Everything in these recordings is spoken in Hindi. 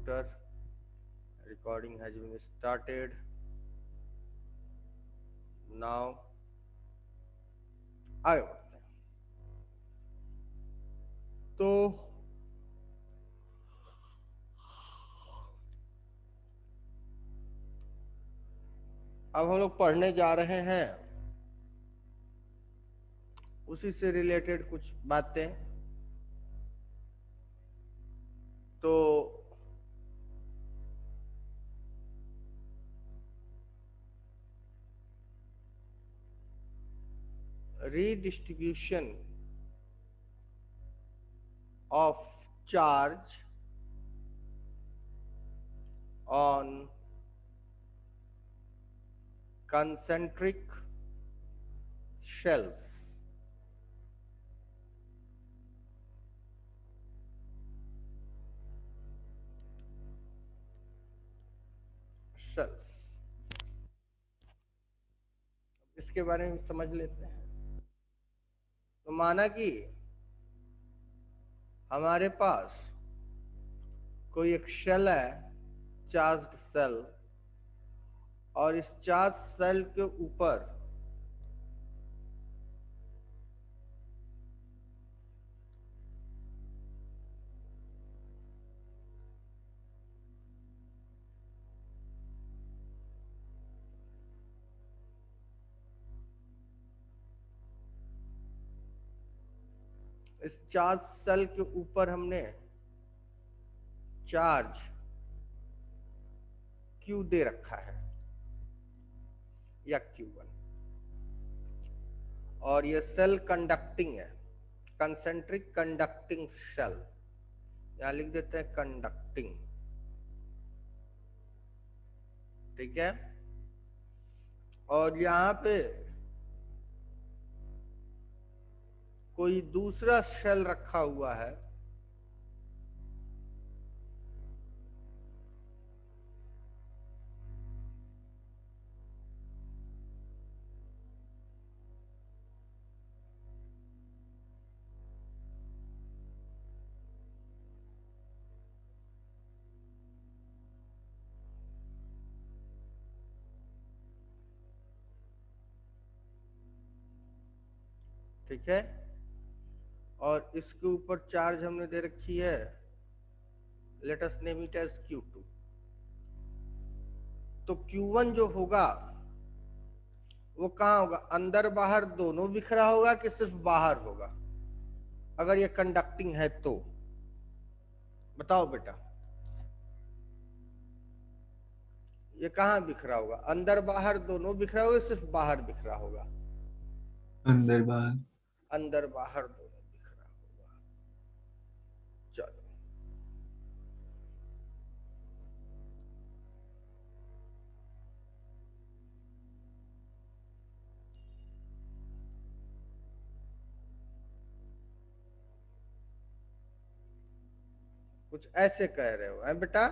computer. Recording has been started. Now आगे बढ़ते हैं। तो अब हम लोग पढ़ने जा रहे हैं उसी से रिलेटेड कुछ बातें। तो redistribution of charge on concentric shells. इसके बारे में समझ लेते हैं। तो माना कि हमारे पास कोई एक शेल है, चार्ज्ड सेल, और इस चार्ज सेल के ऊपर इस चार्ज सेल के ऊपर हमने चार्ज Q दे रखा है या Q1, और ये सेल कंडक्टिंग है, कंसेंट्रिक कंडक्टिंग सेल, यहां लिख देते हैं कंडक्टिंग। ठीक है। और यहां पे कोई दूसरा सेल रखा हुआ है, ठीक है, और इसके ऊपर चार्ज हमने दे रखी है, let us name it as Q2। तो Q1 जो होगा वो कहाँ होगा, अंदर बाहर दोनों बिखरा होगा कि सिर्फ बाहर होगा? अगर ये कंडक्टिंग है तो बताओ बेटा, ये कहाँ बिखरा होगा? अंदर बाहर दोनों बिखरा होगा, सिर्फ बाहर बिखरा होगा? अंदर बाहर। अंदर बाहर दोनों बिखरा होगा। चलो, कुछ ऐसे कह रहे हो है बेटा?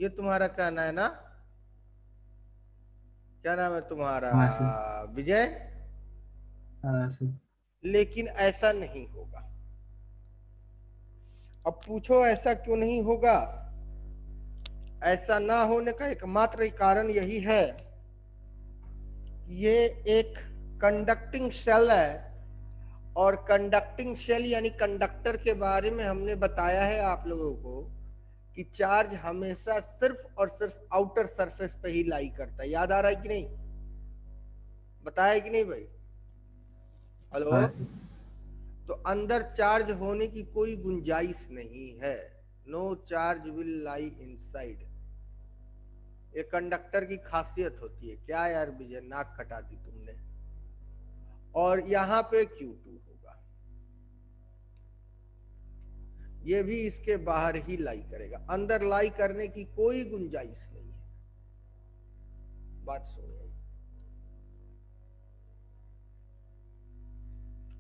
ये तुम्हारा कहना है ना? क्या नाम है तुम्हारा? हाँ सर। विजय। हाँ सर। लेकिन ऐसा नहीं होगा। अब पूछो ऐसा क्यों नहीं होगा? ऐसा ना होने का एकमात्र कारण यही है, ये एक कंडक्टिंग सेल है, और कंडक्टिंग सेल यानी कंडक्टर के बारे में हमने बताया है आप लोगों को कि चार्ज हमेशा सिर्फ और सिर्फ आउटर सरफेस पे ही लाई करता है। याद आ रहा है कि नहीं? बताया कि नहीं भाई? हेलो। हाँ सर। तो अंदर चार्ज होने की कोई गुंजाइश नहीं है। No charge will lie inside. ये कंडक्टर की खासियत होती है। क्या यार विजय, नाक कटा दी तुमने। और यहाँ पे Q2 होगा, ये भी इसके बाहर ही लाई करेगा, अंदर लाई करने की कोई गुंजाइश नहीं है। बात सुनिए,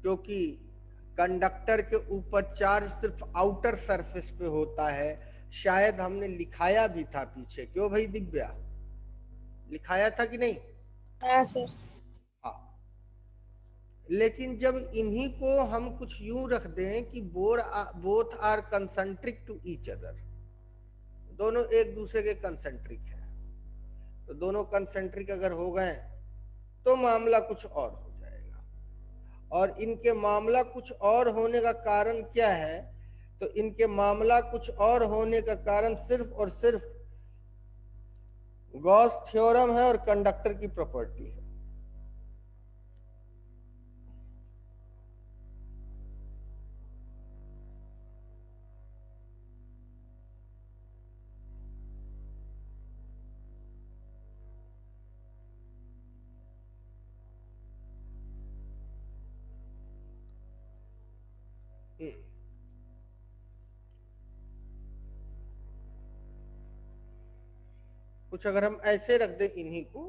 क्योंकि कंडक्टर के ऊपर चार्ज सिर्फ आउटर सरफेस पे होता है। शायद हमने लिखाया भी था पीछे, क्यों भाई दिव्या? लिखाया था कि नहीं? हाँ सर। हाँ। लेकिन जब इन्हीं को हम कुछ यूं रख दें कि both are concentric to each other, दोनों एक दूसरे के कंसेंट्रिक है, तो दोनों कंसेंट्रिक अगर हो गए तो मामला कुछ और हो जाएगा। और इनके मामला कुछ और होने का कारण क्या है? तो इनके मामला कुछ और होने का कारण सिर्फ और सिर्फ गॉस थ्योरम है और कंडक्टर की प्रॉपर्टी है। कुछ अगर हम ऐसे रख दें इन्हीं को,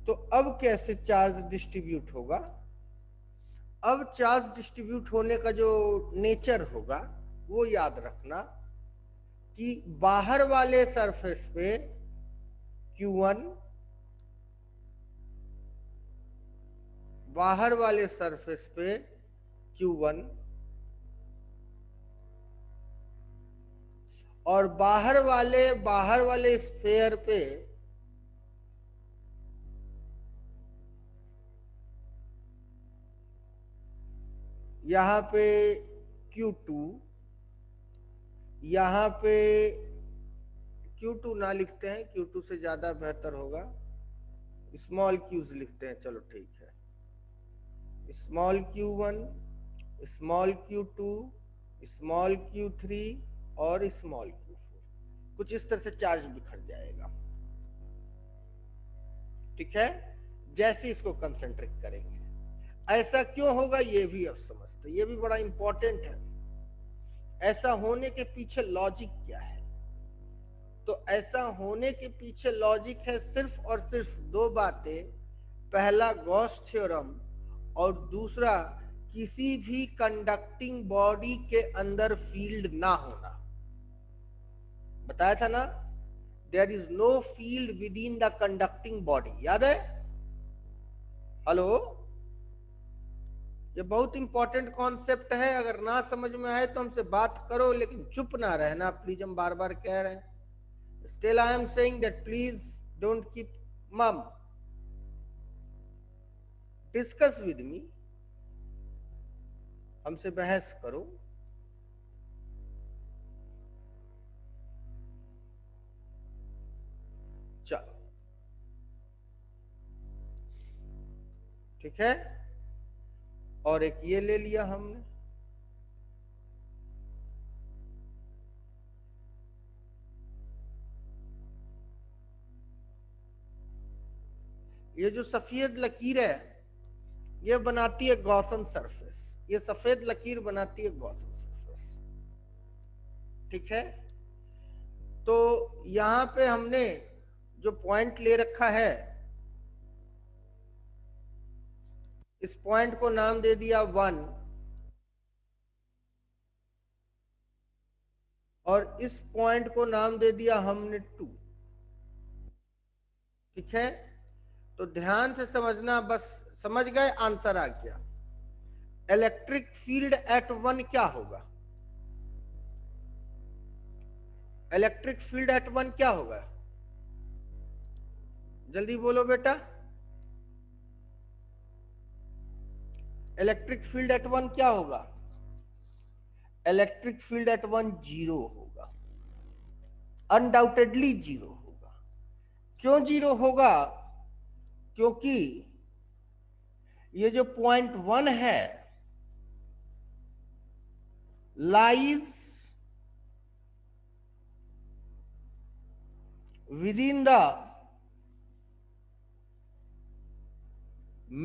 तो अब कैसे चार्ज डिस्ट्रीब्यूट होगा? अब चार्ज डिस्ट्रीब्यूट होने का जो नेचर होगा वो याद रखना कि बाहर वाले सरफेस पे Q1, बाहर वाले सरफेस पे Q1 और बाहर वाले स्फेयर पे यहां पे Q2, यहां पे Q2 ना लिखते हैं, Q2 से ज्यादा बेहतर होगा, स्मॉल क्यूज लिखते हैं, चलो ठीक है। Small Q1, small Q2, small Q3 और स्मॉल Q4, कुछ इस तरह से चार्ज बिखर जाएगा। ठीक है, जैसे इसको कंसेंट्रेट करेंगे। ऐसा क्यों होगा ये भी अब समझते, ये भी बड़ा इंपॉर्टेंट है। ऐसा होने के पीछे लॉजिक क्या है? तो ऐसा होने के पीछे लॉजिक है सिर्फ और सिर्फ दो बातें। पहला गॉस थ्योरम और दूसरा किसी भी कंडक्टिंग बॉडी के अंदर फील्ड ना होना। बताया था ना, there is no field within the conducting body, याद है? हेलो, ये बहुत इंपॉर्टेंट कॉन्सेप्ट है। अगर ना समझ में आए तो हमसे बात करो, लेकिन चुप ना रहना प्लीज, हम बार बार कह रहे हैं। Still I am saying that please don't keep mum. Discuss with me. हमसे बहस करो। चलो ठीक है, और एक ये ले लिया हमने। ये जो सफेद लकीर है ये बनाती है गॉसन सरफेस, ये सफेद लकीर बनाती है गॉसन सरफेस। ठीक है, तो यहां पे हमने जो पॉइंट ले रखा है, इस पॉइंट को नाम दे दिया 1 और इस पॉइंट को नाम दे दिया हमने 2। ठीक है, तो ध्यान से समझना, बस समझ गए, आंसर आ गया। इलेक्ट्रिक फील्ड एट 1 क्या होगा? इलेक्ट्रिक फील्ड एट 1 क्या होगा? जल्दी बोलो बेटा। इलेक्ट्रिक फील्ड एट 1 क्या होगा? इलेक्ट्रिक फील्ड एट 1 जीरो होगा, अनडाउटेडली जीरो होगा। क्यों जीरो होगा? क्योंकि ये जो पॉइंट 1 है lies within the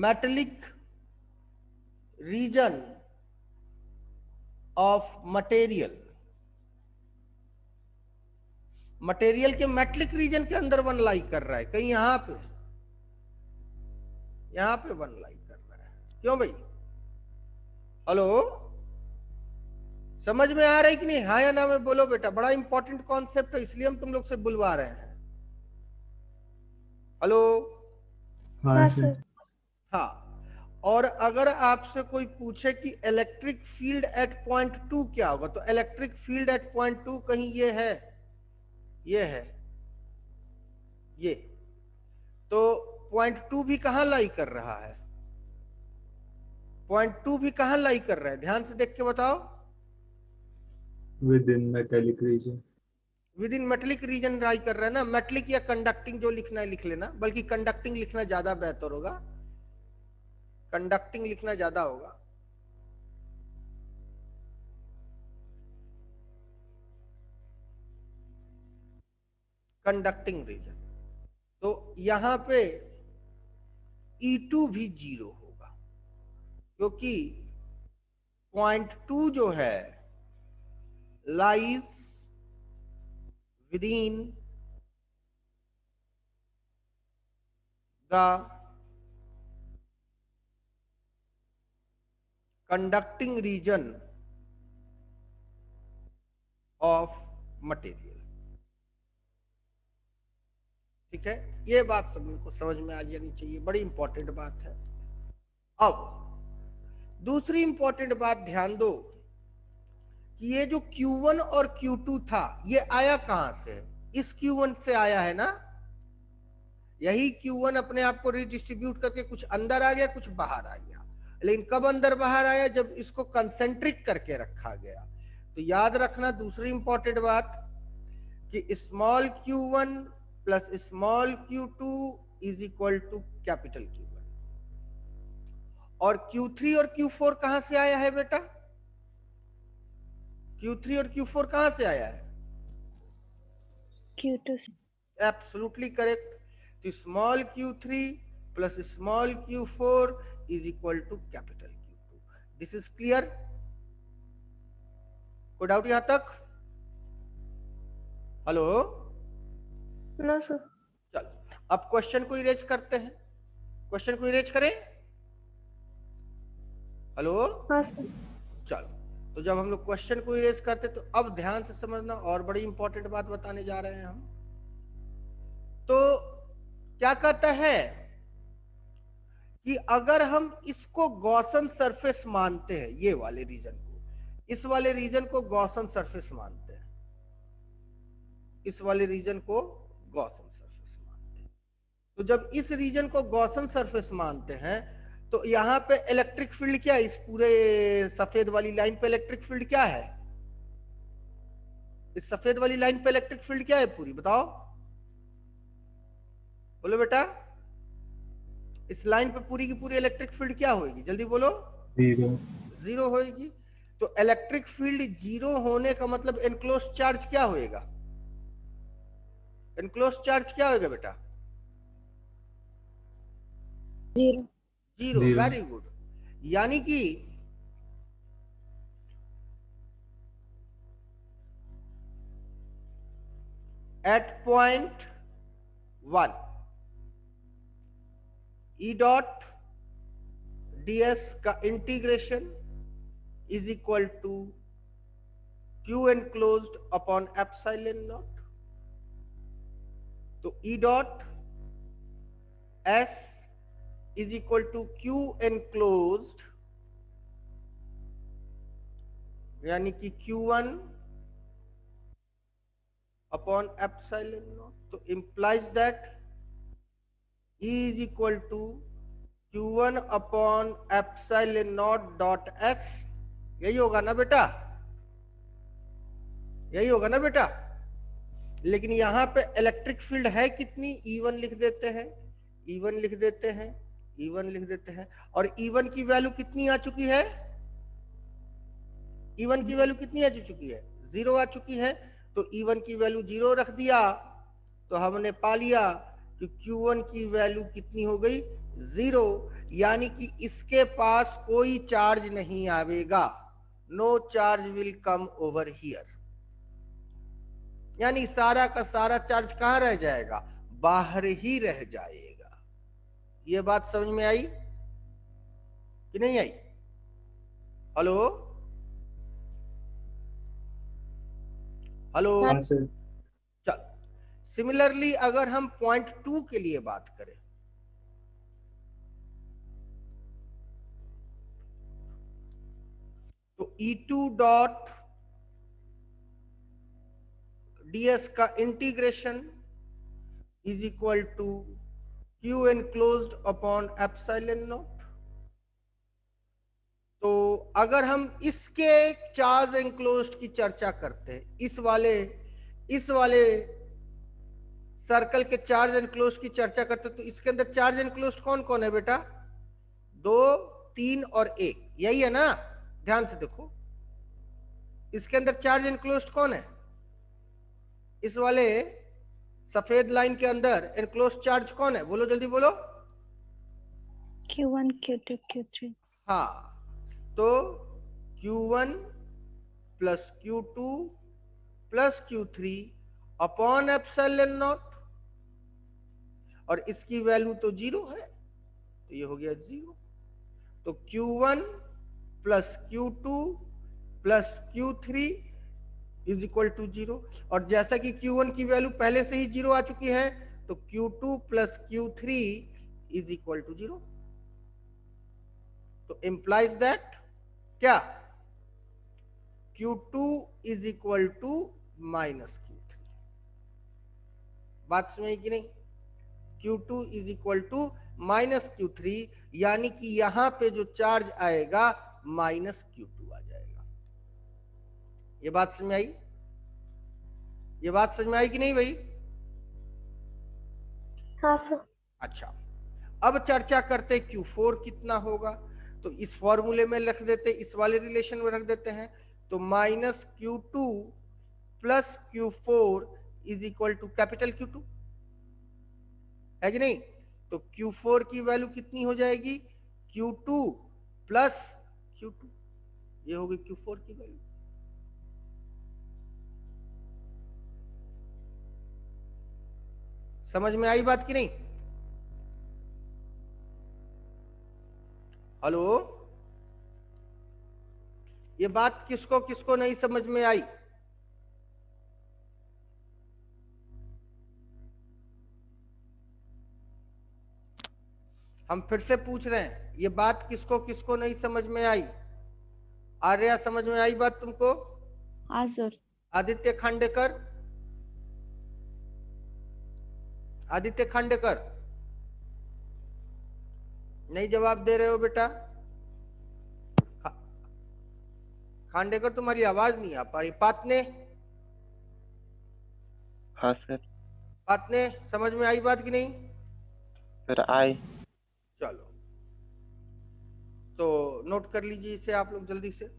metallic region of material. Material के मेटेलिक रीजन के अंदर 1 लाई कर रहा है, कहीं यहां पे 1 लाई कर रहा है। क्यों भाई? हेलो, समझ में आ रहा है कि नहीं? हाँ या ना में बोलो बेटा, बड़ा इंपॉर्टेंट कॉन्सेप्ट है, इसलिए हम तुम लोग से बुलवा रहे हैं। हेलो। हाँ हाँ सर। सर। हाँ, और अगर आपसे कोई पूछे कि इलेक्ट्रिक फील्ड एट पॉइंट 2 क्या होगा, तो इलेक्ट्रिक फील्ड एट पॉइंट 2 कहीं ये है, ये है, ये। तो पॉइंट 2 भी कहां लाई कर रहा है? पॉइंट 2 भी कहां लाई कर रहा है? ध्यान से देख के बताओ। Within metallic region. Within metallic region lie कर रहा है ना। मेटेलिक या कंडक्टिंग जो लिखना है लिख लेना, बल्कि कंडक्टिंग लिखना ज्यादा बेहतर होगा, कंडक्टिंग लिखना ज्यादा होगा। Conducting region. तो यहां पे E2 भी 0 होगा, क्योंकि पॉइंट 2 जो है lies within the conducting region of material. ठीक है, ये बात सभी को समझ में आ जानी चाहिए, बड़ी इंपॉर्टेंट बात है। अब दूसरी इंपॉर्टेंट बात ध्यान दो कि ये जो Q1 और Q2 था, ये आया कहां से? इस Q1 से आया है ना। यही Q1 अपने आप को रिडिस्ट्रीब्यूट करके कुछ अंदर आ गया, कुछ बाहर आ गया। लेकिन कब अंदर बाहर आया? जब इसको कंसेंट्रिक करके रखा गया। तो याद रखना दूसरी इंपॉर्टेंट बात कि small Q1 plus small Q2 is equal to capital Q1। और Q3 और Q4 कहां से आया है बेटा? Q3 और Q4 कहां से आया है? Q2 से। Absolutely correct. तो small Q3 plus small Q4 is equal to capital Q2। This is clear? कोई डाउट यहां तक? हेलो। No sir. चलो अब क्वेश्चन को इरेज करते हैं। क्वेश्चन को इरेज करें। हेलो। हाँ सर। चलो, तो जब हम लोग क्वेश्चन को इरेज करते तो अब ध्यान से समझना, और बड़ी इंपॉर्टेंट बात बताने जा रहे हैं हम। तो क्या कहता है कि अगर हम इसको गॉसन सरफेस मानते हैं, ये वाले रीजन को, इस वाले रीजन को गॉसन सरफेस मानते हैं, इस वाले रीजन को गॉसन सरफेस मानते हैं। तो जब इस रीजन को गॉसन सरफेस मानते हैं, तो यहां पे इलेक्ट्रिक फील्ड क्या है? इस पूरे सफेद वाली लाइन पे इलेक्ट्रिक फील्ड क्या है? इस सफेद वाली लाइन पे इलेक्ट्रिक फील्ड क्या है पूरी? बताओ, बोलो बेटा। इस लाइन पे पूरी की पूरी इलेक्ट्रिक फील्ड क्या होगी? जल्दी बोलो। जीरो। जीरो होगी। तो इलेक्ट्रिक फील्ड जीरो होने का मतलब एनक्लोज चार्ज क्या होएगा? एनक्लोज चार्ज क्या होगा बेटा? Zero. Zero. Zero. Very good. यानी कि at point 1 E dot ds का integration is equal to q enclosed upon epsilon not. तो E dot s is equal to q enclosed, यानी कि Q1 अपॉन एप्सिलॉन नॉट। तो implies that E is equal to Q1 upon epsilon not dot S। यही होगा ना बेटा? यही होगा ना बेटा? लेकिन यहां पे इलेक्ट्रिक फील्ड है कितनी? E1 लिख देते हैं, E1 लिख देते हैं, E1 लिख देते हैं। और E1 की वैल्यू कितनी आ चुकी है? E1 की वैल्यू कितनी आ चुकी है? 0 आ चुकी है। तो E1 की वैल्यू 0 रख दिया, तो हमने पा लिया कि Q1 की वैल्यू कितनी हो गई? 0। यानी कि इसके पास कोई चार्ज नहीं आवेगा। No charge will come over here. यानी सारा का सारा चार्ज कहां रह जाएगा? बाहर ही रह जाएगा। ये बात समझ में आई कि नहीं आई? Hello hello. हाँ सर। चल, सिमिलरली अगर हम पॉइंट 2 के लिए बात करें, तो E2 डॉट ds का integration is equal to Q enclosed upon epsilon not. तो अगर हम इसके चार्ज एनक्लोज्ड की चर्चा करते हैं, इस वाले सर्कल के चार्ज एनक्लोज्ड की चर्चा करते हैं, तो इसके अंदर चार्ज एनक्लोज्ड कौन कौन है बेटा? 2, 3 और 1, यही है ना? ध्यान से देखो, इसके अंदर चार्ज एनक्लोज्ड कौन है? इस वाले सफेद लाइन के अंदर एनक्लोज्ड चार्ज कौन है? बोलो जल्दी बोलो। Q1 Q2 Q3। हाँ, तो Q1 plus Q2 plus Q3 upon epsilon not, और इसकी वैल्यू तो 0 है, तो ये हो गया 0। तो Q1 plus Q2 plus Q3 is equal to 0। और जैसा कि Q1 की वैल्यू पहले से ही 0 आ चुकी है, तो Q2 plus Q3 is equal to 0। तो इंप्लाइज दैट क्या? Q2 is equal to minus Q3। बात समझ कि नहीं? Q2 is equal to minus Q3, यानी कि यहां पे जो चार्ज आएगा माइनस Q2 आ जाएगा। ये बात समझ में आई? ये बात समझ में आई कि नहीं भाई? हाँ सर। अच्छा, अब चर्चा करते Q4 कितना होगा। तो इस फॉर्मूले में रख देते, इस वाले रिलेशन में रख देते हैं। तो minus Q2 plus Q4 is equal to capital Q2, है कि नहीं? तो Q4 की वैल्यू कितनी हो जाएगी? Q2 प्लस Q2, ये होगी Q4 की वैल्यू। समझ में आई बात कि नहीं? हेलो, ये बात किसको किसको नहीं समझ में आई? हम फिर से पूछ रहे हैं, ये बात किसको किसको नहीं समझ में आई? आर्या, समझ में आई बात तुमको? हाँ सर। आदित्य खांडेकर, आदित्य खांडेकर, नहीं जवाब दे रहे हो बेटा? खांडेकर, तुम्हारी आवाज नहीं आ पा रही। पातने, हाँ सर। पातने, समझ में आई बात कि नहीं? Sir I. चलो, तो नोट कर लीजिए इसे आप लोग जल्दी से।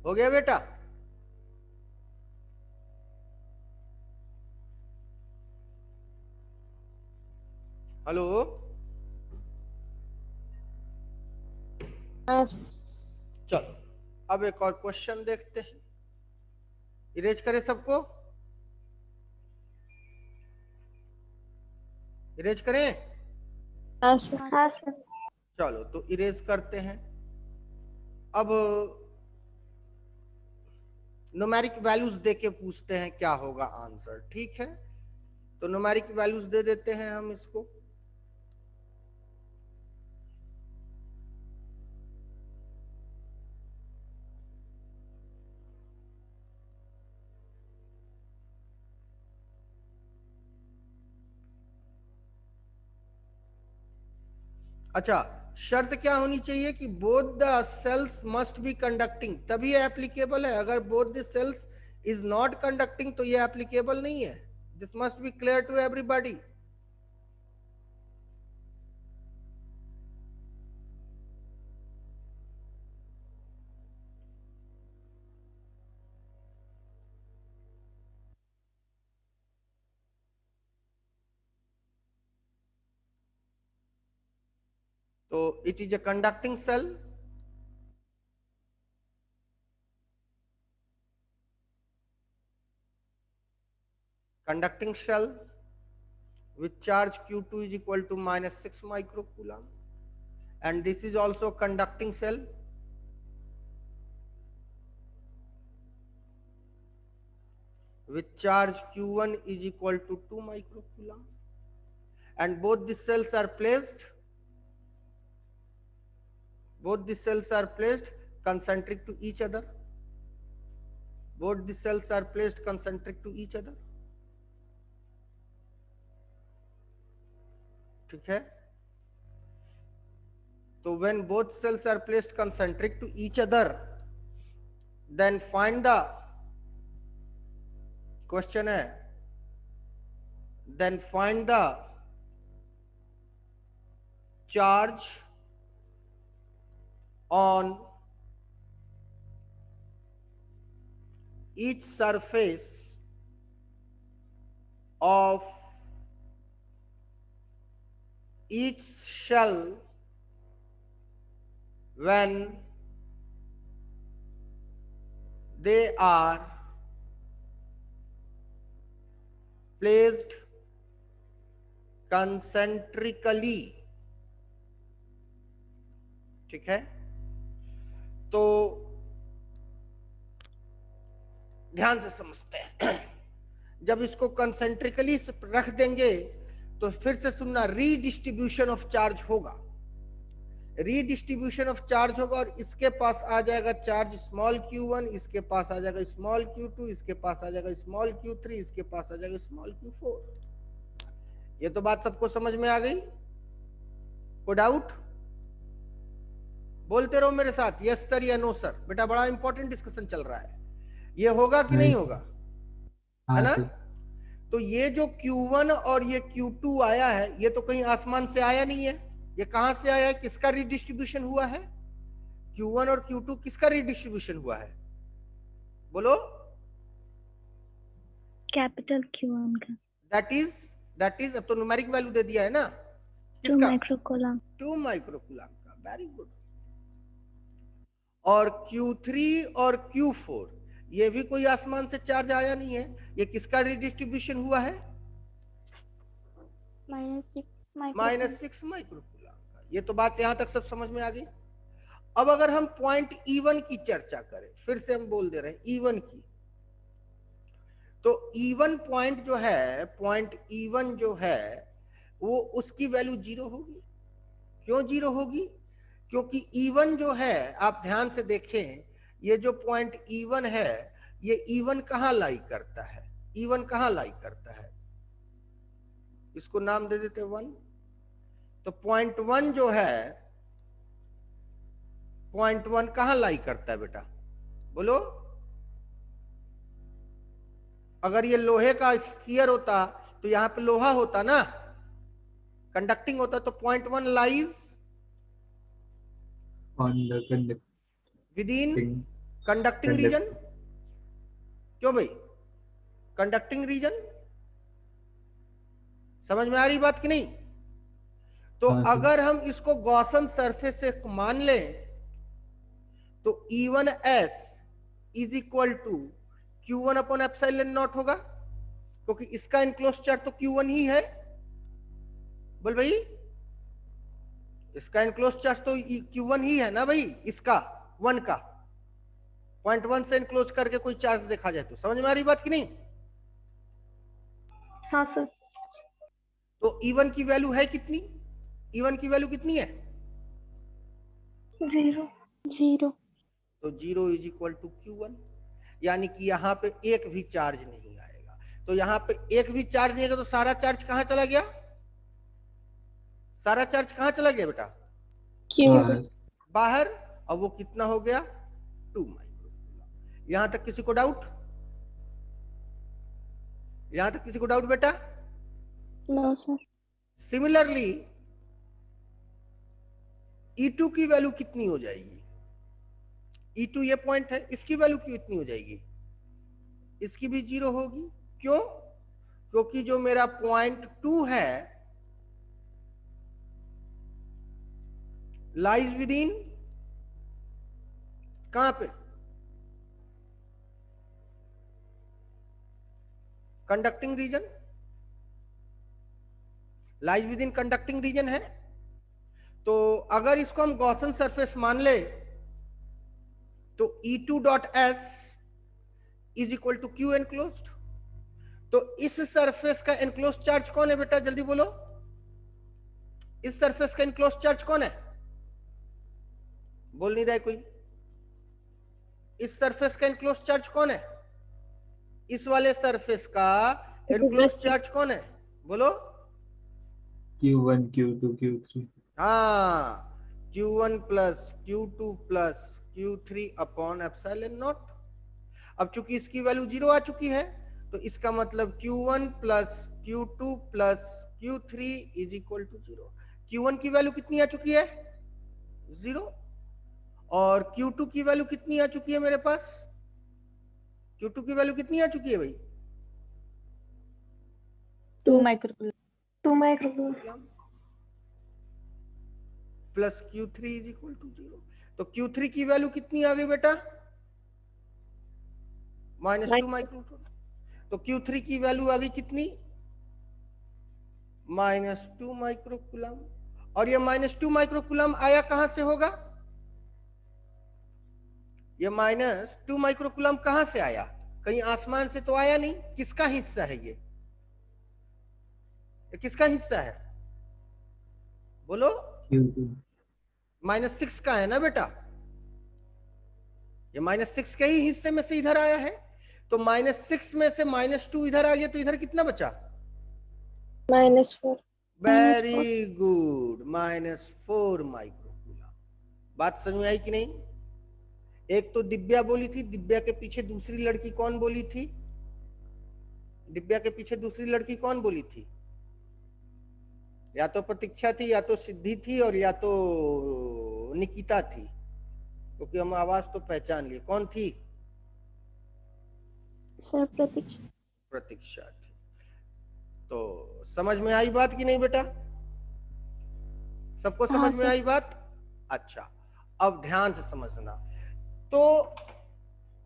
हो गया बेटा? हेलो, हाँ सर। चलो अब एक और क्वेश्चन देखते हैं। इरेज करें सबको? इरेज करें? हाँ सर। हाँ सर। चलो, तो इरेज करते हैं। अब न्यूमेरिक वैल्यूज देके पूछते हैं क्या होगा आंसर, ठीक है? तो न्यूमेरिक वैल्यूज दे देते हैं हम इसको। अच्छा, शर्त क्या होनी चाहिए कि both the cells must be conducting, तभी ये एप्लीकेबल है। अगर both the cells is not conducting तो ये एप्लीकेबल नहीं है। This must be clear to everybody. तो it is a conducting cell, conducting cell with charge q2 is equal to -6 microcoulomb, and this is also conducting cell with charge q1 is equal to 2 microcoulomb, and both the cells are placed concentric to each other. Both the cells are placed concentric to each other. ठीक है? तो when both cells are placed concentric to each other, then find the question है, then find the charge on each surface of each shell when they are placed concentrically। ठीक है? तो ध्यान से समझते हैं। जब इसको कंसेंट्रिकली रख देंगे तो फिर से सुनना, रीडिस्ट्रीब्यूशन ऑफ चार्ज होगा। रीडिस्ट्रीब्यूशन ऑफ चार्ज होगा और इसके पास आ जाएगा चार्ज स्मॉल q1, इसके पास आ जाएगा स्मॉल q2, इसके पास आ जाएगा स्मॉल q3, इसके पास आ जाएगा स्मॉल q4। ये तो बात सबको समझ में आ गई? कोई डाउट? बोलते रहो मेरे साथ, यस सर या नो सर। बेटा बड़ा इंपॉर्टेंट डिस्कशन चल रहा है, ये होगा कि नहीं होगा? है ना? तो ये जो Q1 और ये Q2 आया है, ये तो कहीं आसमान से आया नहीं है। ये कहां से आया है? किसका रीडिस्ट्रीब्यूशन हुआ है? Q1 और Q2 किसका रीडिस्ट्रीब्यूशन हुआ है? बोलो। कैपिटल Q1 का। दैट इज अब तो न्यूमेरिक वैल्यू दे दिया है ना, 2 किसका? माइक्रोकूलम। 2 माइक्रोकूलम का। Very good. और Q3 और Q4 ये भी कोई आसमान से चार्ज आया नहीं है। ये किसका रीडिस्ट्रीब्यूशन हुआ है? -6 माइक्रोकूलम का। ये तो बात यहां तक सब समझ में आ गई। अब अगर हम पॉइंट E1 की चर्चा करें, फिर से हम बोल दे रहे हैं E1 की, तो E1 पॉइंट जो है, पॉइंट E1 जो है वो उसकी वैल्यू 0 होगी। क्यों 0 होगी? क्योंकि E1 जो है, आप ध्यान से देखें, ये जो पॉइंट E1 है, ये E1 कहां लाई करता है? E1 कहां लाई करता है? इसको नाम दे देते 1। तो पॉइंट 1 जो है, पॉइंट 1 कहां लाई करता है बेटा? बोलो। अगर ये लोहे का स्फीयर होता तो यहां पे लोहा होता ना, कंडक्टिंग होता, तो point 1 lies on the within conducting conducting region. क्यों भाई? Conducting region. समझ में आ रही बात कि नहीं? तो हाँ, अगर हम इसको गॉसन सरफेस से मान लें तो E1s is equal to Q1 upon epsilon naught होगा, क्योंकि इसका इनक्लोज चार्ज तो Q1 ही है। बोल भाई, इसका इनक्लोज चार्ज तो Q1 ही है ना भाई, इसका 1 का। पॉइंट 1 से इनक्लोज करके कोई चार्ज देखा जाए तो समझ में आ रही बात कि नहीं? हाँ सर। तो E1 की वैल्यू है कितनी? E1 की वैल्यू कितनी है? 0। तो 0 इज इक्वल टू Q1, यानी कि यहाँ पे एक भी चार्ज नहीं आएगा। तो यहाँ पे एक भी चार्ज नहीं आएगा तो सारा चार्ज कहां चला गया? सारा चार्ज कहां चला गया बेटा? बाहर बाहर, और वो कितना हो गया 2 माइक्रो। यहां तक किसी को डाउट? यहां तक किसी को डाउट बेटा? No sir. सिमिलरली E2 की वैल्यू कितनी हो जाएगी? E2 ये पॉइंट है, इसकी वैल्यू कितनी हो जाएगी? इसकी भी 0 होगी। क्यों? क्योंकि जो मेरा पॉइंट 2 है लाइज विद इन कहां पे? Conducting region, lies within conducting region है। तो अगर इसको हम गॉसन सरफेस मान ले तो E2 dot S is equal to Q enclosed. तो इस सरफेस का एनक्लोज चार्ज कौन है बेटा? जल्दी बोलो, इस सरफेस का एनक्लोज चार्ज कौन है? बोल नहीं रहा है कोई। इस सरफेस का एनक्लोज चार्ज कौन है? इस वाले सरफेस का एनक्लोज चार्ज कौन है? बोलो। Q1 Q2 Q3 हाँ, Q1 plus Q2 plus Q3 upon epsilon not. अब चूंकि इसकी वैल्यू 0 आ चुकी है तो इसका मतलब Q1 plus Q2 plus Q3 is equal to 0। Q1 की वैल्यू कितनी आ चुकी है? 0। और Q2 की वैल्यू कितनी आ चुकी है मेरे पास? Q2 की वैल्यू कितनी आ चुकी है भाई? 2 micro. Plus Q3 is equal to 0। तो Q3 की वैल्यू कितनी आ गई बेटा? -2 माइक्रो। तो Q3 की वैल्यू आ गई कितनी? -2 माइक्रो कूलम। और ये -2 माइक्रो कूलम आया कहां से होगा? ये -2 माइक्रो कूलम कहां से आया? कहीं आसमान से तो आया नहीं। किसका हिस्सा है ये किसका हिस्सा है? बोलो। Q2 -6 का है ना बेटा? ये -6 के ही हिस्से में से इधर आया है। तो -6 में से -2 इधर आ गया तो इधर कितना बचा? -4। Very good, -4 micro coulomb. बात समझ में आई कि नहीं? एक तो दिव्या बोली थी, दिव्या के पीछे दूसरी लड़की कौन बोली थी? दिव्या के पीछे दूसरी लड़की कौन बोली थी? या तो प्रतीक्षा थी, या तो सिद्धि थी, और या तो निकिता थी, क्योंकि हम आवाज तो पहचान लिए। कौन थी? सर प्रतीक्षा। प्रतीक्षा थी। तो समझ में आई बात कि नहीं बेटा? सबको समझ हाँ में सर। आई बात? अच्छा, अब ध्यान से समझना। तो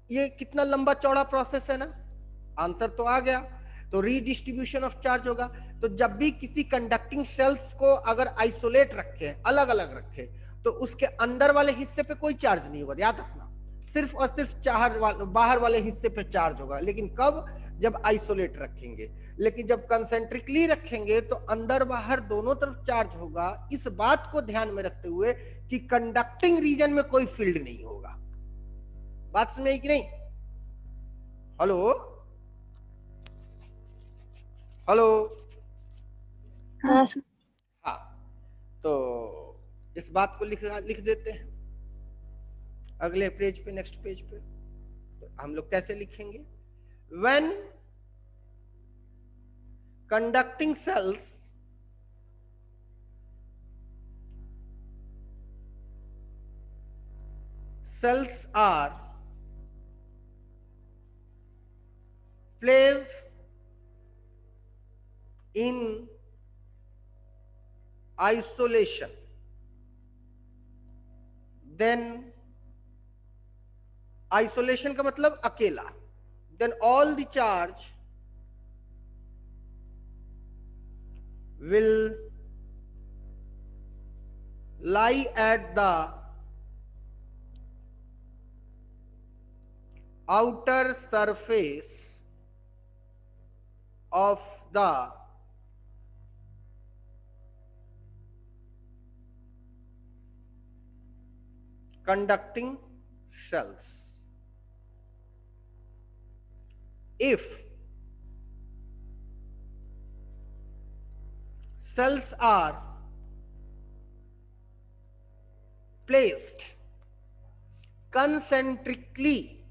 ये कितना लंबा चौड़ा प्रोसेस है ना? आंसर तो आ गया। तो रीडिस्ट्रीब्यूशन ऑफ चार्ज होगा। तो जब भी किसी कंडक्टिंग सेल्स को अगर आइसोलेट रखे, अलग अलग रखे, तो उसके अंदर वाले हिस्से पे कोई चार्ज नहीं होगा, याद रखना। सिर्फ और सिर्फ बाहर वाले हिस्से पे चार्ज होगा। लेकिन कब? जब आइसोलेट रखेंगे। लेकिन जब कंसेंट्रिकली रखेंगे तो अंदर बाहर दोनों तरफ चार्ज होगा। इस बात को ध्यान में रखते हुए कि कंडक्टिंग रीजन में कोई फील्ड नहीं होगा। बात समझ आई कि नहीं? Hello hello. हाँ सर। हाँ, तो इस बात को लिख देते हैं अगले पेज पे, नेक्स्ट पेज पे। तो हम लोग कैसे लिखेंगे? When conducting cells are placed in isolation, then isolation का मतलब अकेला, then all the charge will lie at the outer surface of the conducting cells. If cells are placed concentrically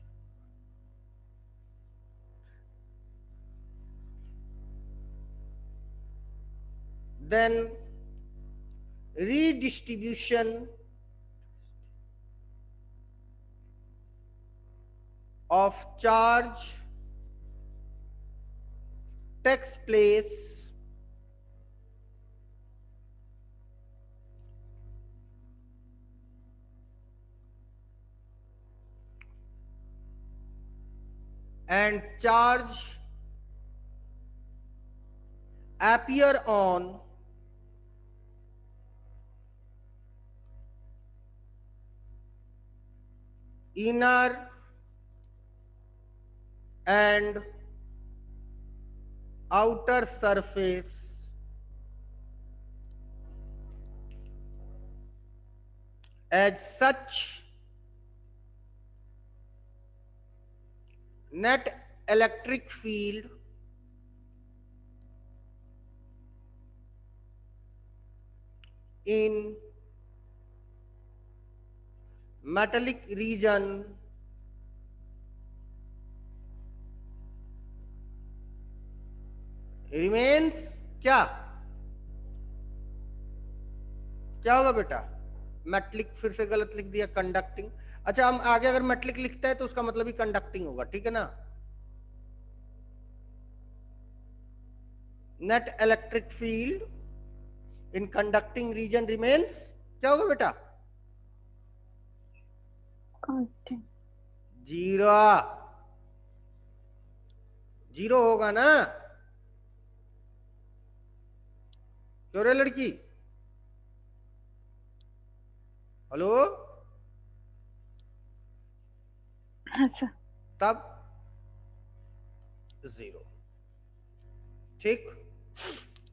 then redistribution of charge takes place and charge appear on inner and outer surface as such net electric field in metallic region remains क्या क्या होगा बेटा? मेटलिक फिर से गलत लिख दिया, कंडक्टिंग। अच्छा, हम आगे अगर मेटलिक लिखता है तो उसका मतलब ही कंडक्टिंग होगा, ठीक है ना? Net electric field in conducting region remains क्या होगा बेटा? कांस्टेंट। जीरो। जीरो होगा ना? क्यों रे लड़की? हेलो? हाँ सर। तब जीरो। ठीक।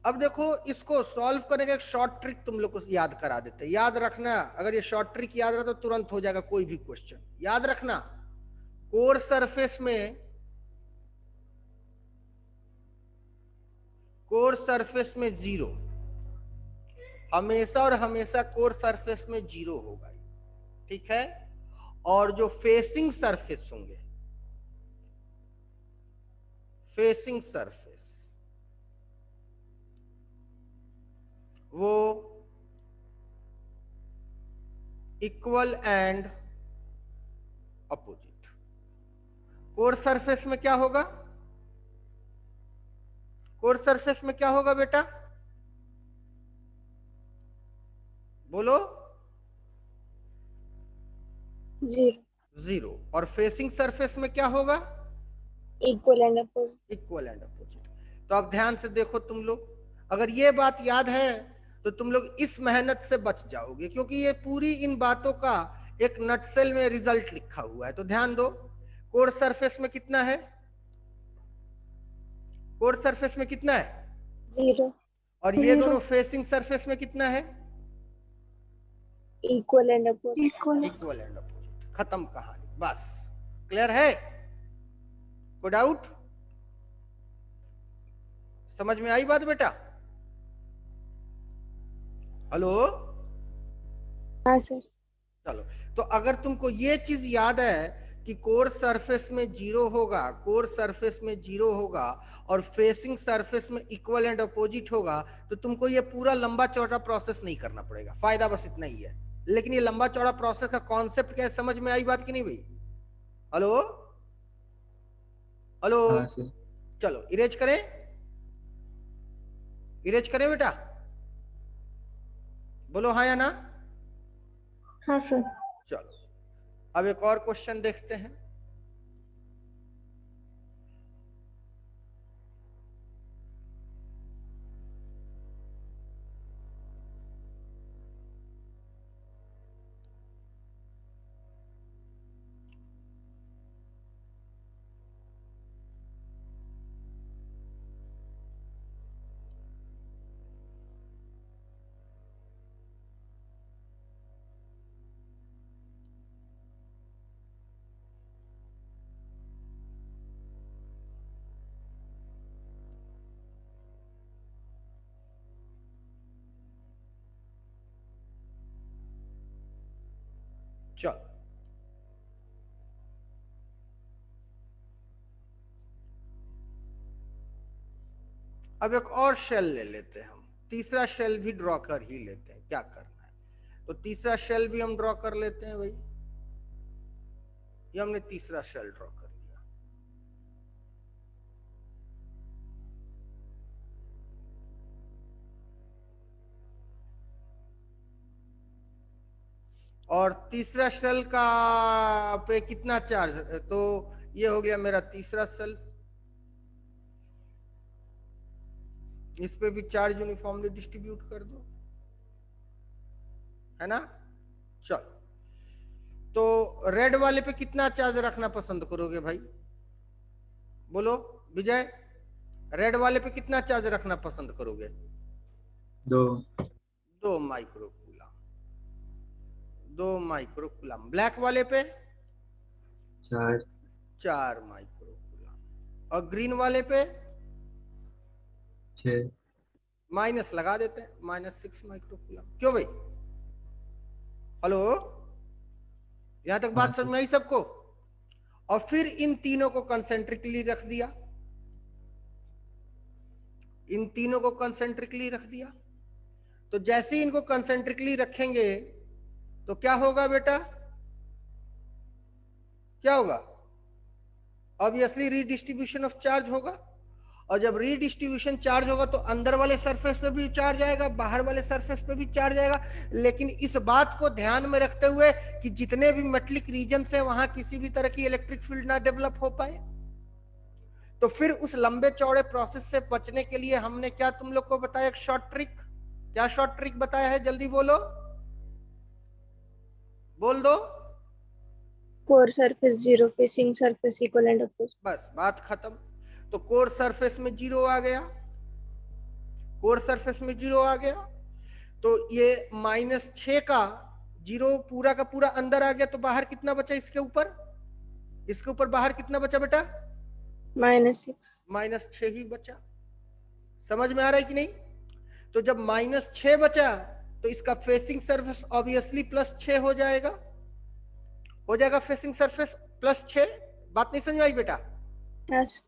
अब देखो, इसको सॉल्व करने का एक शॉर्ट ट्रिक तुम लोग को याद करा देते हैं। याद रखना, अगर ये शॉर्ट ट्रिक याद रहा तो तुरंत हो जाएगा कोई भी क्वेश्चन। याद रखना, कोर सरफेस में जीरो हमेशा और हमेशा कोर सरफेस में जीरो होगा, ठीक है? और जो फेसिंग सरफेस होंगे, फेसिंग सरफेस, वो equal and opposite. Core surface में क्या होगा? कोर सरफेस में क्या होगा बेटा? बोलो। जीरो। जीरो। और फेसिंग सरफेस में क्या होगा? Equal and opposite. Equal and opposite. तो अब ध्यान से देखो तुम लोग, अगर ये बात याद है तो तुम लोग इस मेहनत से बच जाओगे, क्योंकि ये पूरी इन बातों का एक नटसेल में रिजल्ट लिखा हुआ है। तो ध्यान दो, कोर सरफेस में कितना है? कोर सरफेस में कितना है? जीरो। और ये दोनों फेसिंग सरफेस में कितना है? Equal and opposite. Equal and opposite. खत्म कहानी, बस। क्लियर है? कोई डाउट? समझ में आई बात बेटा? हेलो? हाँ सर। चलो, तो अगर तुमको ये चीज याद है कि कोर सरफेस में जीरो होगा, कोर सरफेस में जीरो होगा और फेसिंग सरफेस में इक्वल एंड अपोजिट होगा, तो तुमको ये पूरा लंबा चौड़ा प्रोसेस नहीं करना पड़ेगा। फायदा बस इतना ही है। लेकिन ये लंबा चौड़ा प्रोसेस का कॉन्सेप्ट क्या है, समझ में आई बात कि नहीं भाई? हेलो? हेलो? हाँ सर। चलो, इरेज करें? इरेज करें बेटा? बोलो हाँ या ना? हाँ सर। चलो, अब एक और क्वेश्चन देखते हैं। चलो अब एक और शेल ले लेते हैं हम, तीसरा शेल भी ड्रॉ कर ही लेते हैं, क्या करना है। तो तीसरा शेल भी हम ड्रॉ कर लेते हैं भाई, ये हमने तीसरा शेल ड्रॉ कर लिया। और तीसरा शेल का पे कितना चार्ज, तो ये हो गया मेरा तीसरा शेल, इस पे भी चार्ज यूनिफॉर्मली डिस्ट्रीब्यूट कर दो, है ना। चलो तो रेड वाले पे कितना चार्ज रखना पसंद करोगे भाई, बोलो विजय, रेड वाले पे कितना चार्ज रखना पसंद करोगे? 2 माइक्रोकूलम, 2 माइक्रोकूलम। ब्लैक वाले पे 4 माइक्रोकूलम, और ग्रीन वाले पे 6। माइनस लगा देते हैं, -6 माइक्रोकूलम। क्यों भाई, हेलो, यहां तक बात समझ में आई सबको? और फिर इन तीनों को कंसेंट्रिकली रख दिया, इन तीनों को कंसेंट्रिकली रख दिया। तो जैसे ही इनको कंसेंट्रिकली रखेंगे तो क्या होगा बेटा, क्या होगा? ऑब्वियसली रीडिस्ट्रीब्यूशन ऑफ चार्ज होगा, और जब रीडिस्ट्रीब्यूशन चार्ज होगा तो अंदर वाले सरफेस पे भी चार्ज आएगा, बाहर वाले सरफेस पे भी चार्ज आएगा। लेकिन इस बात को ध्यान में रखते हुए कि जितने भी मेटलिक रीजन है वहां किसी भी तरह की इलेक्ट्रिक फील्ड ना डेवलप हो पाए। तो फिर उस लंबे चौड़े प्रोसेस से बचने के लिए हमने क्या तुम लोग को बताया, एक शॉर्ट ट्रिक। क्या शॉर्ट ट्रिक बताया है, जल्दी बोलो, बोल दो। Core surface 0, facing surface equal and opposite. बस बात खत्म। तो कोर सरफेस में 0 आ गया, कोर सरफेस में 0 आ गया, तो ये -6 का 0 पूरा का पूरा अंदर आ गया, तो बाहर कितना बचा इसके ऊपर, इसके ऊपर बाहर कितना बचा बेटा? -6। -6 ही बचा। समझ में आ रहा है कि नहीं? तो जब -6 बचा तो इसका फेसिंग सरफेस ऑब्वियसली +6 हो जाएगा, हो जाएगा फेसिंग सरफेस +6। बात नहीं समझ में आई बेटा? यस।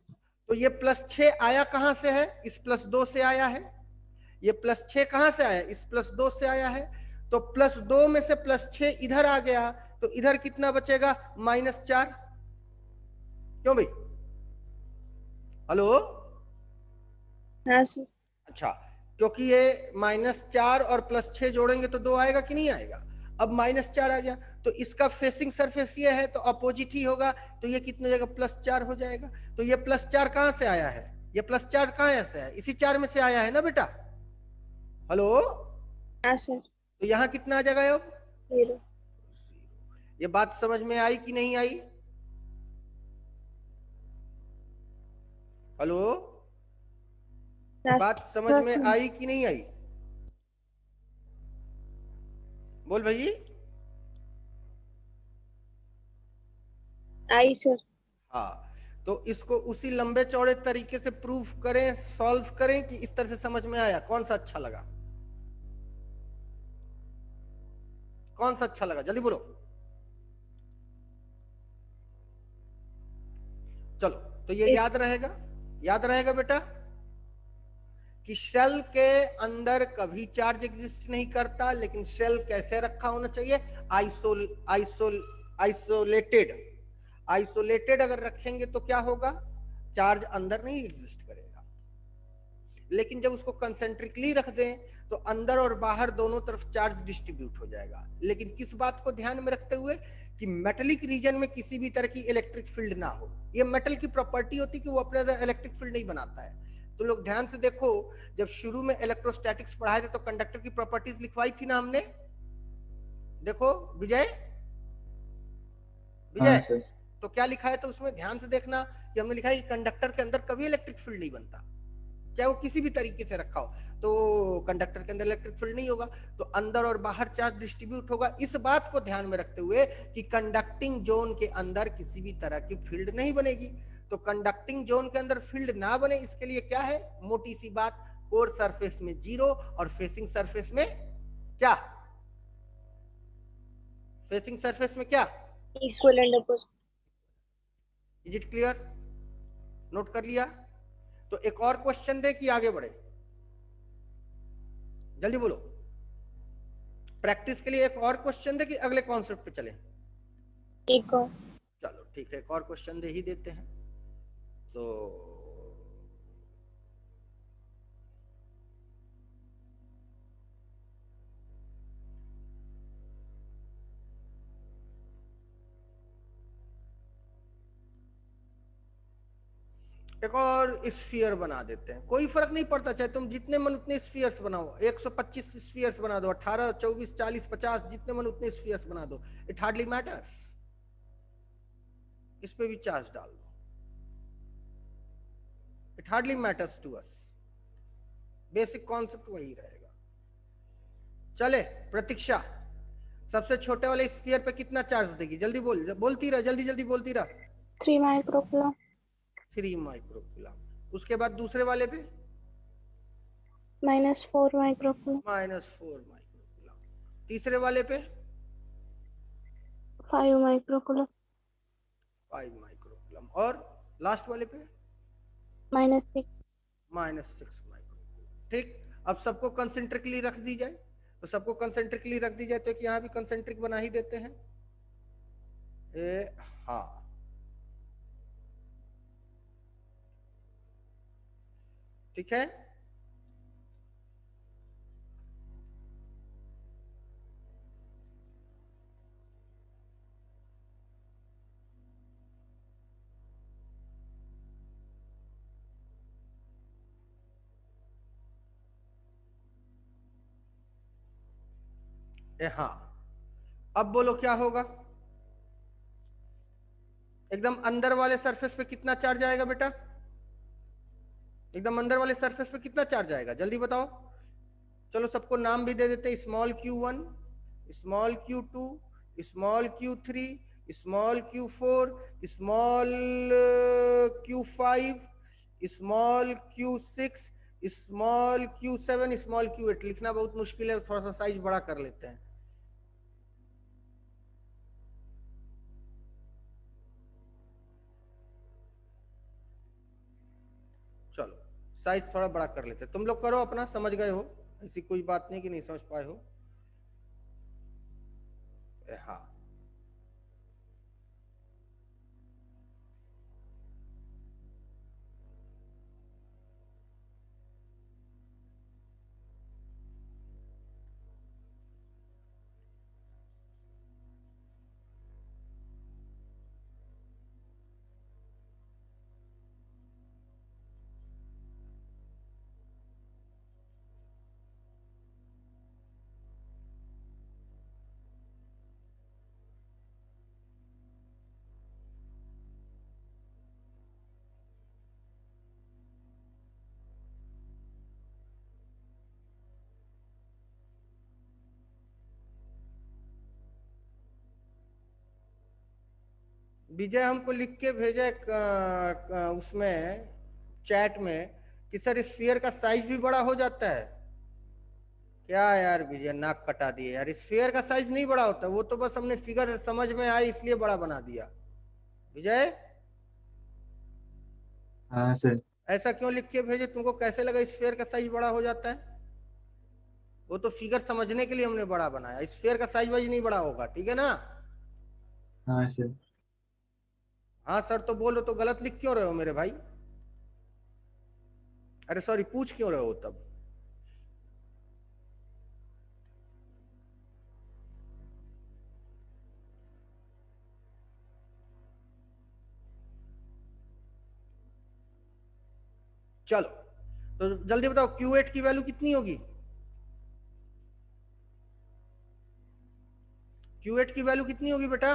तो ये +6 आया कहां से है, इस +2 से आया है। ये +6 कहां से आया, इस +2 से आया है। तो +2 में से +6 इधर आ गया, तो इधर कितना बचेगा, -4। क्यों भाई, हेलो? यस। अच्छा, क्योंकि ये -4 और +6 जोड़ेंगे तो 2 आएगा कि नहीं आएगा। अब -4 आ गया, तो इसका फेसिंग सरफेस ये है तो अपोजिट ही होगा, तो ये कितना हो जाएगा, +4 हो जाएगा। तो ये +4 कहां से आया है, ये +4 कहां से है, इसी 4 में से आया है ना बेटा, हेलो? Yes sir. तो यहां कितना आ जाएगा अब, 0। ये बात समझ में आई कि नहीं आई, हेलो? बात समझ में आई कि नहीं आई, बोल भाई। आई सर। हाँ, तो इसको उसी लंबे चौड़े तरीके से प्रूफ करें, सॉल्व करें, कि इस तरह से समझ में आया? कौन सा अच्छा लगा, कौन सा अच्छा लगा, जल्दी बोलो। चलो, तो ये याद रहेगा, याद रहेगा बेटा कि शेल के अंदर कभी चार्ज एग्जिस्ट नहीं करता, लेकिन शेल कैसे रखा होना चाहिए, आइसोलेटेड। आइसोलेटेड अगर रखेंगे तो क्या होगा, चार्ज अंदर नहीं एग्जिस्ट करेगा। लेकिन जब उसको कंसेंट्रिकली रख दें तो अंदर और बाहर दोनों तरफ चार्ज डिस्ट्रीब्यूट हो जाएगा। लेकिन किस बात को ध्यान में रखते हुए कि मेटलिक रीजन में किसी भी तरह की इलेक्ट्रिक फील्ड ना हो। ये मेटल की प्रॉपर्टी होती है कि वो अपने इलेक्ट्रिक फील्ड नहीं बनाता है। तो लोग ध्यान से देखो, जब शुरू में इलेक्ट्रोस्टैटिक्स पढ़ाए थे तो कंडक्टर की प्रॉपर्टीज लिखवाई थी ना हमने, देखो विजय, विजय तो क्या लिखा है, तो उसमें ध्यान से देखना कि हमने लिखा है कि कंडक्टर के अंदर कभी इलेक्ट्रिक फील्ड नहीं बनता, चाहे वो किसी भी तरीके से रखा हो। तो कंडक्टर के अंदर इलेक्ट्रिक फील्ड नहीं होगा, तो अंदर और बाहर चार्ज डिस्ट्रीब्यूट होगा। इस बात को ध्यान में रखते हुए कि कंडक्टिंग जोन के अंदर किसी भी तरह की फील्ड नहीं बनेगी। तो कंडक्टिंग जोन के अंदर फील्ड ना बने इसके लिए क्या है, मोटी सी बात, कोर सरफेस में 0 और फेसिंग सरफेस में क्या, फेसिंग सरफेस में क्या? Equal and opposite. Is it clear? Note कर लिया? तो एक और क्वेश्चन दे कि आगे बढ़े? जल्दी बोलो। प्रैक्टिस के लिए एक और क्वेश्चन दे कि अगले कॉन्सेप्ट पे चले? एक और। चलो ठीक है, एक और क्वेश्चन दे ही देते हैं। तो एक और स्फीयर बना देते हैं, कोई फर्क नहीं पड़ता, चाहे तुम जितने मन उतने स्फीयर्स बनाओ, 125 स्फीयर्स बना दो, 18, 24, 40, 50, जितने मन उतने स्फीयर्स बना दो, इट हार्डली मैटर्स। इस पे भी चार्ज डाल दो, it hardly matters to us. Basic concept वही रहेगा। चले प्रतीक्षा, सबसे छोटे वाले स्फीयर पे कितना चार्ज देगी? जल्दी बोल, बोलती रह, जल्दी जल्दी बोलती रह। 3 माइक्रोकूलम। 3 माइक्रोकूलम। उसके बाद दूसरे वाले पे -4 माइक्रोकूलम। -4 माइक्रोकूलम। तीसरे वाले पे 5 माइक्रोकूलम। 5 माइक्रोकूलम। और लास्ट वाले पे -6। -6 माइक्रोकूलम। ठीक, अब सबको कंसेंट्रिकली रख दी जाए, तो सबको कंसेंट्रिकली रख दी जाए तो कि यहाँ भी कंसेंट्रिक बना ही देते हैं। हाँ, ठीक है। हाँ, अब बोलो क्या होगा? एकदम अंदर वाले सरफेस पे कितना चार्ज आएगा बेटा? एकदम अंदर वाले सरफेस पे कितना चार्ज आएगा? जल्दी बताओ। चलो सबको नाम भी दे देते हैं, small q1, small q2, small q3, small q4, small q5, small q6, small q7, small q8। लिखना बहुत मुश्किल है, थोड़ा सा साइज बड़ा कर लेते हैं। चलो साइज थोड़ा बड़ा कर लेते हैं, तुम लोग करो अपना, समझ गए हो, ऐसी कोई बात नहीं कि नहीं समझ पाए हो। हाँ, विजय हमको लिख के भेजा उसमें चैट में कि सर स्फीयर का साइज भी बड़ा हो जाता है क्या? यार विजय नाक कटा दिए यार, स्फीयर का साइज नहीं बड़ा होता, वो तो बस हमने फिगर समझ में आई इसलिए बड़ा बना दिया। विजय हाँ सर। ऐसा क्यों लिख के भेजे? तुमको कैसे लगा स्फीयर का साइज बड़ा हो जाता है? वो तो फिगर समझने के लिए हमने बड़ा बनाया, स्फीयर का साइज वाइज नहीं बड़ा होगा, ठीक है ना? हाँ सर। हाँ सर तो बोलो, तो गलत लिख क्यों रहे हो मेरे भाई? अरे सॉरी, पूछ क्यों रहे हो तब? चलो तो जल्दी बताओ Q8 की वैल्यू कितनी होगी? Q8 की वैल्यू कितनी होगी बेटा?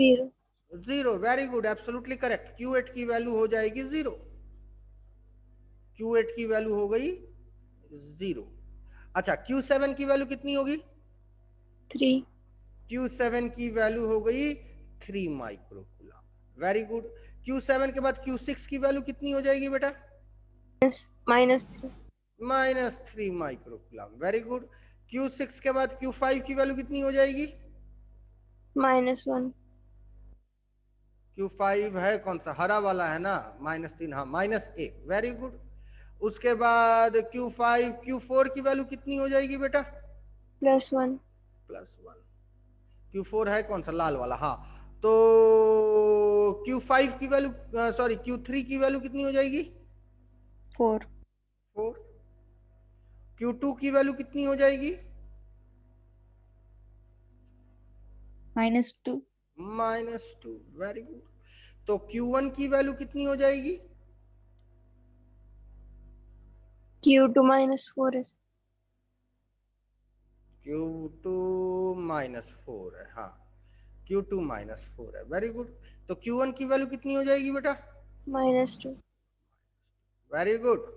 Zero. 0। Very good, absolutely correct. Q8 की वैल्यू हो जाएगी 0। Q8 की वैल्यू हो गई 0। अच्छा, Q7 की वैल्यू कितनी होगी? 3। Q7 की वैल्यू हो गई 3 माइक्रोकूलम। Very good. Q7 के बाद Q6 की वैल्यू कितनी हो जाएगी बेटा? -3। -3 माइक्रोकूलम। Very good. Q6 के बाद Q5 की वैल्यू कितनी हो जाएगी? -1। Q5 है कौन सा, हरा वाला है ना, -3, हाँ -1। Very good. उसके बाद Q5 Q4 की वैल्यू कितनी हो जाएगी बेटा? +1। +1। Q4 है कौन सा, लाल वाला, हाँ। तो Q5 की वैल्यू, सॉरी Q3 की वैल्यू कितनी हो जाएगी? 4। 4। Q2 की वैल्यू कितनी हो जाएगी? -2। -2। Very good. तो Q1 की वैल्यू कितनी हो जाएगी? Q2 -4 है। Q2 -4 है, हाँ Q2 -4 है। Very good. तो Q1 की वैल्यू कितनी हो जाएगी बेटा? -2। Very good.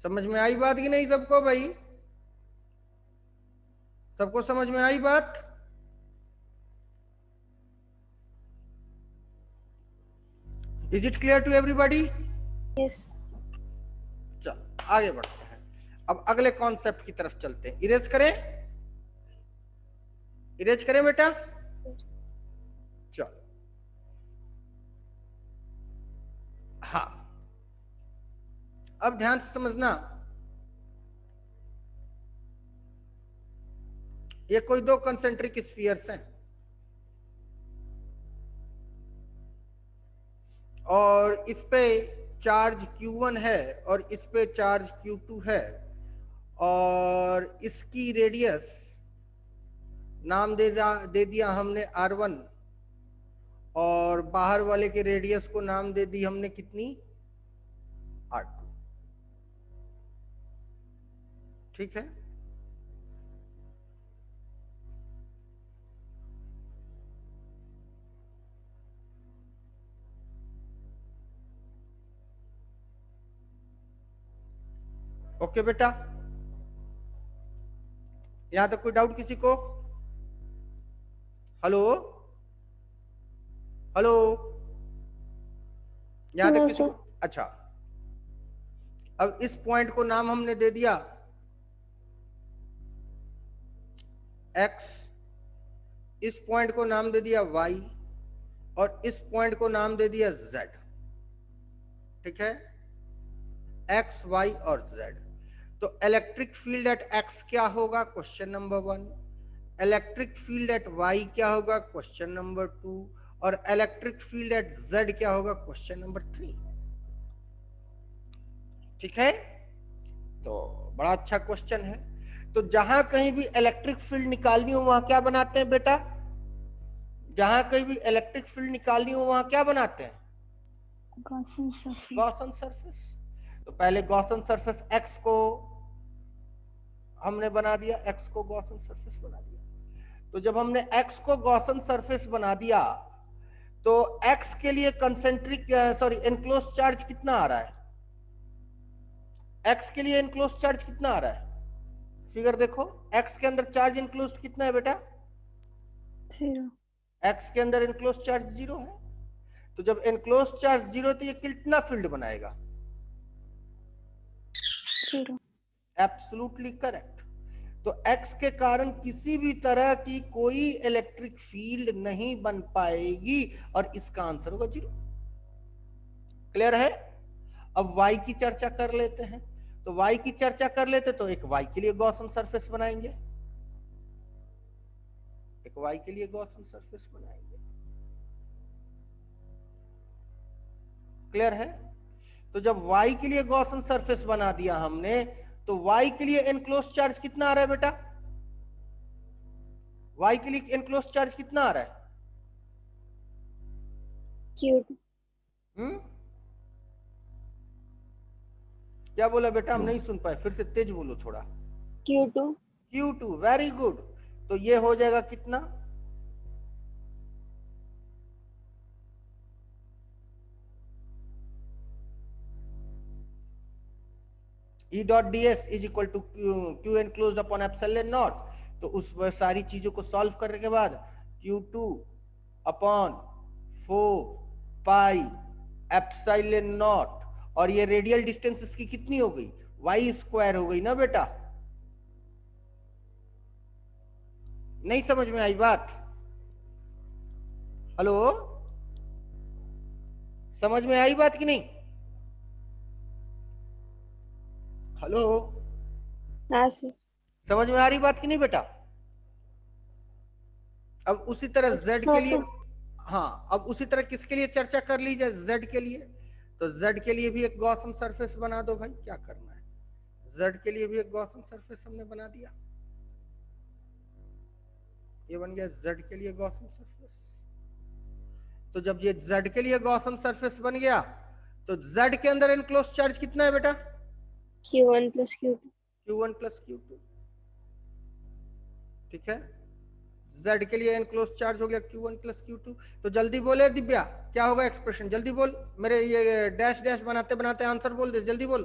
समझ में आई बात कि नहीं सबको भाई? सबको समझ में आई बात? Is it clear to everybody? Yes. चलो आगे बढ़ते हैं। अब अगले कॉन्सेप्ट की तरफ चलते हैं। इरेज करें, इरेज करें बेटा? चलो, हाँ अब ध्यान से समझना, ये कोई दो कंसेंट्रिक स्फीयर्स हैं और इस पे चार्ज Q1 है और इस पे चार्ज Q2 है और इसकी रेडियस नाम दे दिया हमने R1 और बाहर वाले के रेडियस को नाम दे दी हमने कितनी, R2। ठीक है? ओके बेटा, यहां तक कोई डाउट किसी को? हेलो हेलो, यहां तक No, किसी sir. को? अच्छा, अब इस पॉइंट को नाम हमने दे दिया X, इस पॉइंट को नाम दे दिया Y और इस पॉइंट को नाम दे दिया Z। ठीक है? X, Y और Z। तो इलेक्ट्रिक फील्ड एट X क्या होगा, question number 1। Electric field at Y क्या होगा, क्वेश्चन नंबर 2। और इलेक्ट्रिक फील्ड एट Z क्या होगा, क्वेश्चन नंबर 3। ठीक है? तो बड़ा अच्छा क्वेश्चन है। तो जहां कहीं भी इलेक्ट्रिक फील्ड निकालनी हो वहां क्या बनाते हैं बेटा? जहां कहीं भी इलेक्ट्रिक फील्ड निकालनी हो वहां क्या बनाते हैं? Gaussian surface. Gaussian surface. तो पहले गॉसन सरफेस X को हमने बना दिया, X को गॉसन सरफेस बना दिया। तो जब हमने X को गॉसन सरफेस बना दिया तो X के लिए कंसेंट्रिक सॉरी एनक्लोज चार्ज कितना आ रहा है? X के लिए एनक्लोज चार्ज कितना आ रहा है? फिगर देखो, X के अंदर चार्ज एनक्लोज कितना है बेटा? 0. X के अंदर एनक्लोज चार्ज 0 है। तो जब एनक्लोज चार्ज 0 तो ये कितना फील्ड बनाएगा? 0. Absolutely correct. तो X के कारण किसी भी तरह की कोई इलेक्ट्रिक फील्ड नहीं बन पाएगी और इसका आंसर होगा 0। क्लियर है? अब Y की चर्चा कर लेते हैं। तो Y की चर्चा कर लेते तो एक Y के लिए गॉसन सरफेस बनाएंगे, एक Y के लिए गॉसन सरफेस बनाएंगे। क्लियर है? तो जब Y के लिए गॉसन सरफेस बना दिया हमने तो Y के लिए एनक्लोज चार्ज कितना आ रहा है बेटा? Y के लिए एनक्लोज चार्ज कितना आ रहा है? Q2. क्या बोला बेटा, हम नहीं सुन पाए, फिर से तेज बोलो थोड़ा। Q2. Q2। Very good. तो ये हो जाएगा कितना? E dot D S is equal to Q enclosed upon epsilon not. तो उस सारी चीजों को सॉल्व करने के बाद Q2 upon 4 pi epsilon not, और ये रेडियल डिस्टेंस इसकी कितनी हो गई, वाई स्क्वायर हो गई ना बेटा। नहीं समझ में आई बात? हेलो, समझ में आई बात कि नहीं? हेलो, हाँ सर। समझ में आ रही बात कि नहीं बेटा? अब उसी तरह z के हाँ लिए, सर। हाँ अब उसी तरह किसके लिए चर्चा कर ली जाए? z के लिए। तो z के लिए भी एक गॉसन सरफेस बना दो भाई, क्या करना है। z के लिए भी एक गॉसन सरफेस हमने बना दिया, ये बन गया z के लिए गॉसन सरफेस। तो जब ये z के लिए गॉसन सरफेस बन गया तो z के अंदर एनक्लोज चार्ज कितना है बेटा? Q1 plus Q2। Q1 plus Q2, ठीक है। z के लिए एनक्लोज चार्ज हो गया Q1 प्लस Q2। तो जल्दी बोले दिव्या, क्या होगा एक्सप्रेशन? जल्दी बोल, मेरे ये डैश डैश बनाते बनाते आंसर बोल दे, जल्दी बोल।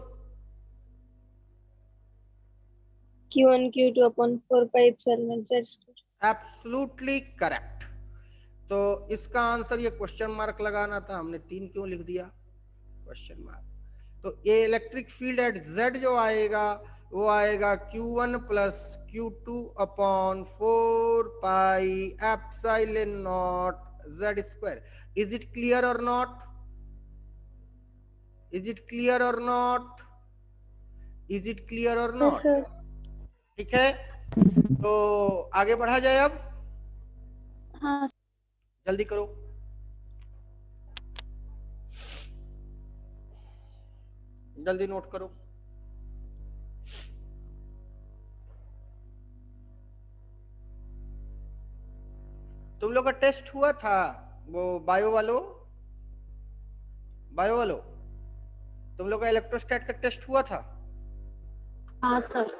Q1 Q2 upon 4 pi epsilon z square। Absolutely correct. तो इसका आंसर, ये क्वेश्चन मार्क लगाना था, हमने 3 क्यों लिख दिया क्वेश्चन मार्क। तो ये इलेक्ट्रिक फील्ड एट z जो आएगा वो आएगा Q1 plus Q2 upon 4 pi epsilon not z square. Is it clear और नॉट? इज इट क्लियर और नॉट? इज इट क्लियर और हाँ नॉट? सर। ठीक है, तो आगे बढ़ा जाए अब, हाँ जल्दी करो। जल्दी नोट करो। तुम लोग का टेस्ट हुआ था वो बायो वालों, बायो वालों, तुम लोग का इलेक्ट्रोस्टैट का टेस्ट हुआ था? हाँ सर।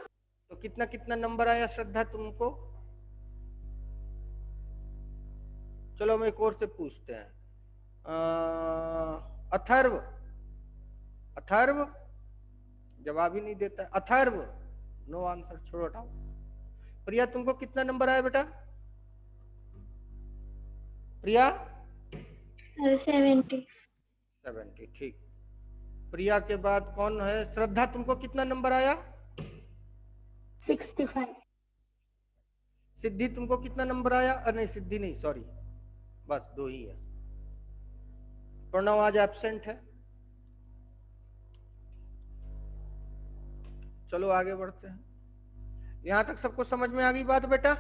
तो कितना कितना नंबर आया श्रद्धा तुमको? चलो हम एक और से पूछते हैं। अथर्व, अथर्व जवाब ही नहीं देता। अथर्व, नो आंसर, छोड़ो हटाओ। प्रिया तुमको कितना नंबर आया बेटा? प्रिया 70। 70, ठीक। प्रिया के बाद कौन है? श्रद्धा तुमको कितना नंबर आया? 65। सिद्धि तुमको कितना नंबर आया? नहीं सिद्धि नहीं, सॉरी, बस 2 ही है। प्रणव आज एब्सेंट है। चलो आगे बढ़ते हैं। यहां तक सबको समझ में आ गई बात बेटा?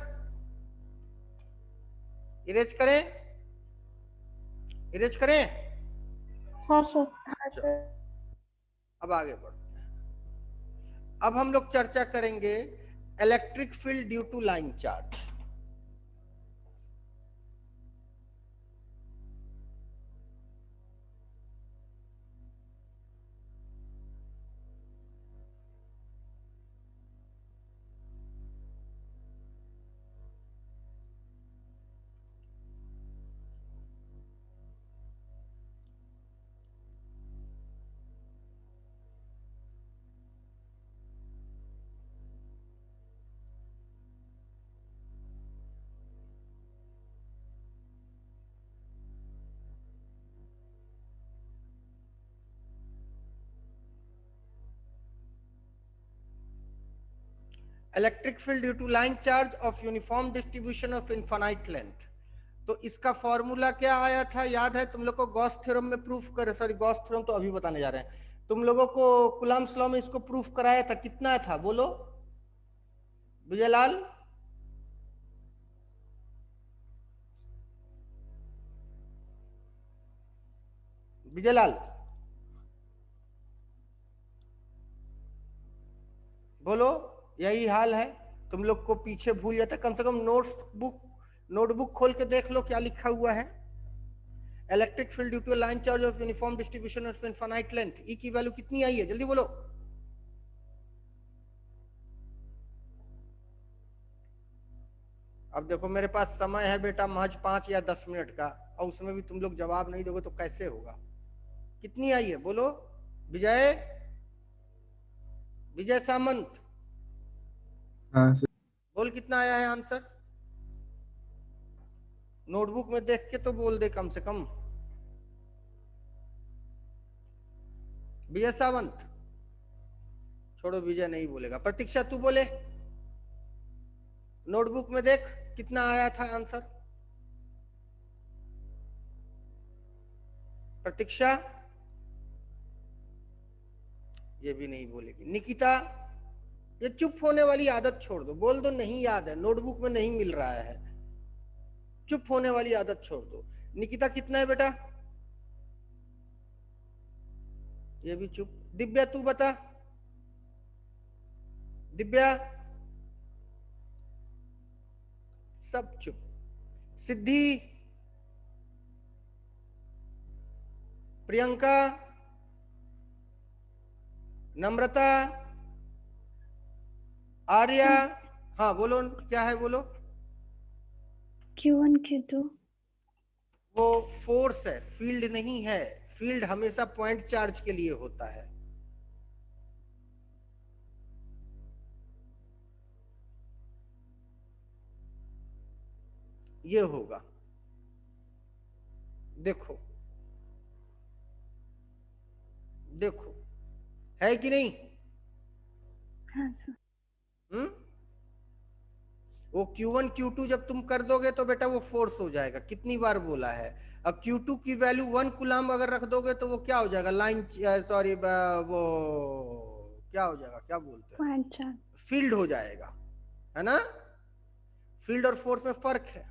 इरेज करें, इरेज करें? हाँ सर। हाँ चलो, सर। अब आगे बढ़ते हैं। अब हम लोग चर्चा करेंगे electric field due to line charge. Electric field due to line charge of uniform distribution of infinite length. तो इसका फॉर्मूला क्या आया था याद है तुम लोग को? गॉस थ्योरम में प्रूफ कर, सॉरी गॉस थ्योरम तो अभी बताने जा रहे हैं। तुम लोगों को कूलम्ब्स लॉ में इसको प्रूफ कराया था, कितना था बोलो विजयलाल? विजयलाल बोलो। यही हाल है, तुम लोग को पीछे भूल जाता, कम से कम नोटबुक खोल के देख लो क्या लिखा हुआ है। Electric field due to line charge of uniform distribution of infinite length, E की वैल्यू कितनी आई है? जल्दी बोलो। अब देखो मेरे पास समय है बेटा महज 5 या 10 मिनट का, और उसमें भी तुम लोग जवाब नहीं दोगे तो कैसे होगा? कितनी आई है बोलो? विजय, विजय सामंत हाँ सर। बोल कितना आया है आंसर? नोटबुक में देख के तो बोल दे कम से कम। विजय सावंत छोड़ो, विजय नहीं बोलेगा। प्रतीक्षा तू बोले, नोटबुक में देख कितना आया था आंसर। प्रतीक्षा ये भी नहीं बोलेगी। निकिता, ये चुप होने वाली आदत छोड़ दो, बोल दो नहीं याद है, नोटबुक में नहीं मिल रहा है, चुप होने वाली आदत छोड़ दो। निकिता कितना है बेटा? ये भी चुप। दिव्या तू बता, दिव्या, सब चुप। सिद्धि, प्रियंका, नम्रता, आर्या, हाँ बोलो, क्या है बोलो। Q1 Q2 वो फोर्स है, फील्ड नहीं है। फील्ड हमेशा पॉइंट चार्ज के लिए होता है। ये होगा, देखो देखो, है कि नहीं? हाँ सर। वो Q1 Q2 जब तुम कर दोगे तो बेटा वो फोर्स हो जाएगा। कितनी बार बोला है? अब Q2 की वैल्यू 1 कूलम अगर रख दोगे तो वो क्या हो जाएगा? लाइन, सॉरी, वो क्या हो जाएगा, क्या बोलते हैं, पॉइंट चार्ज। फील्ड हो जाएगा, है ना? फील्ड और फोर्स में फर्क है।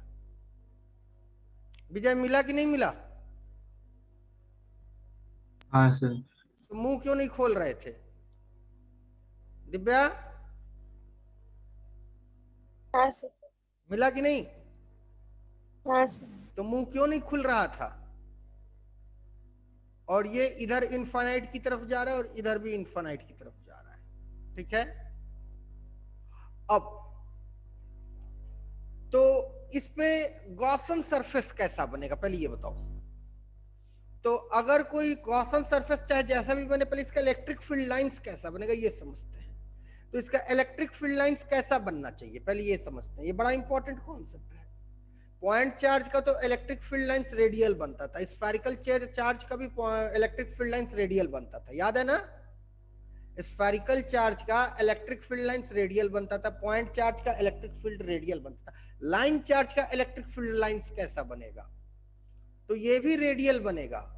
विजय मिला कि नहीं मिला? हाँ सर। तो मुंह क्यों नहीं खोल रहे थे? दिव्या, हाँ सर। मिला कि नहीं? हाँ सर। तो मुंह क्यों नहीं खुल रहा था? और ये इधर इनफाइनाइट की तरफ जा रहा है और इधर भी इनफाइनाइट की तरफ जा रहा है। ठीक है? अब तो इस पे गॉसन सरफेस कैसा बनेगा पहले ये बताओ। तो अगर कोई गॉसन सरफेस चाहे जैसा भी बने, पहले इसका इलेक्ट्रिक फील्ड लाइंस कैसा बनेगा ये समझते हैं। तो इसका इलेक्ट्रिक फील्ड लाइंस कैसा बनना चाहिए पहले ये समझते हैं। ये बड़ा इंपॉर्टेंट कॉन्सेप्ट है। पॉइंट चार्ज का तो इलेक्ट्रिक फील्ड लाइंस रेडियल बनता था, स्फेरिकल चार्ज का भी इलेक्ट्रिक फील्ड लाइंस रेडियल बनता था, याद है ना? स्फेरिकल चार्ज का इलेक्ट्रिक फील्ड लाइंस रेडियल बनता था, पॉइंट चार्ज का इलेक्ट्रिक फील्ड रेडियल बनता था। लाइन चार्ज का इलेक्ट्रिक फील्ड लाइंस कैसा बनेगा? तो ये भी रेडियल बनेगा,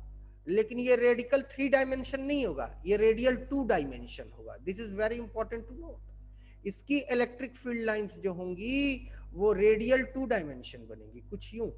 लेकिन ये रेडिकल 3 डायमेंशन नहीं होगा, ये रेडियल 2 डायमेंशन होगा। This is very important to note. इसकी इलेक्ट्रिक फील्ड लाइंस जो होंगी वो रेडियल 2 डायमेंशन बनेगी, कुछ यूं।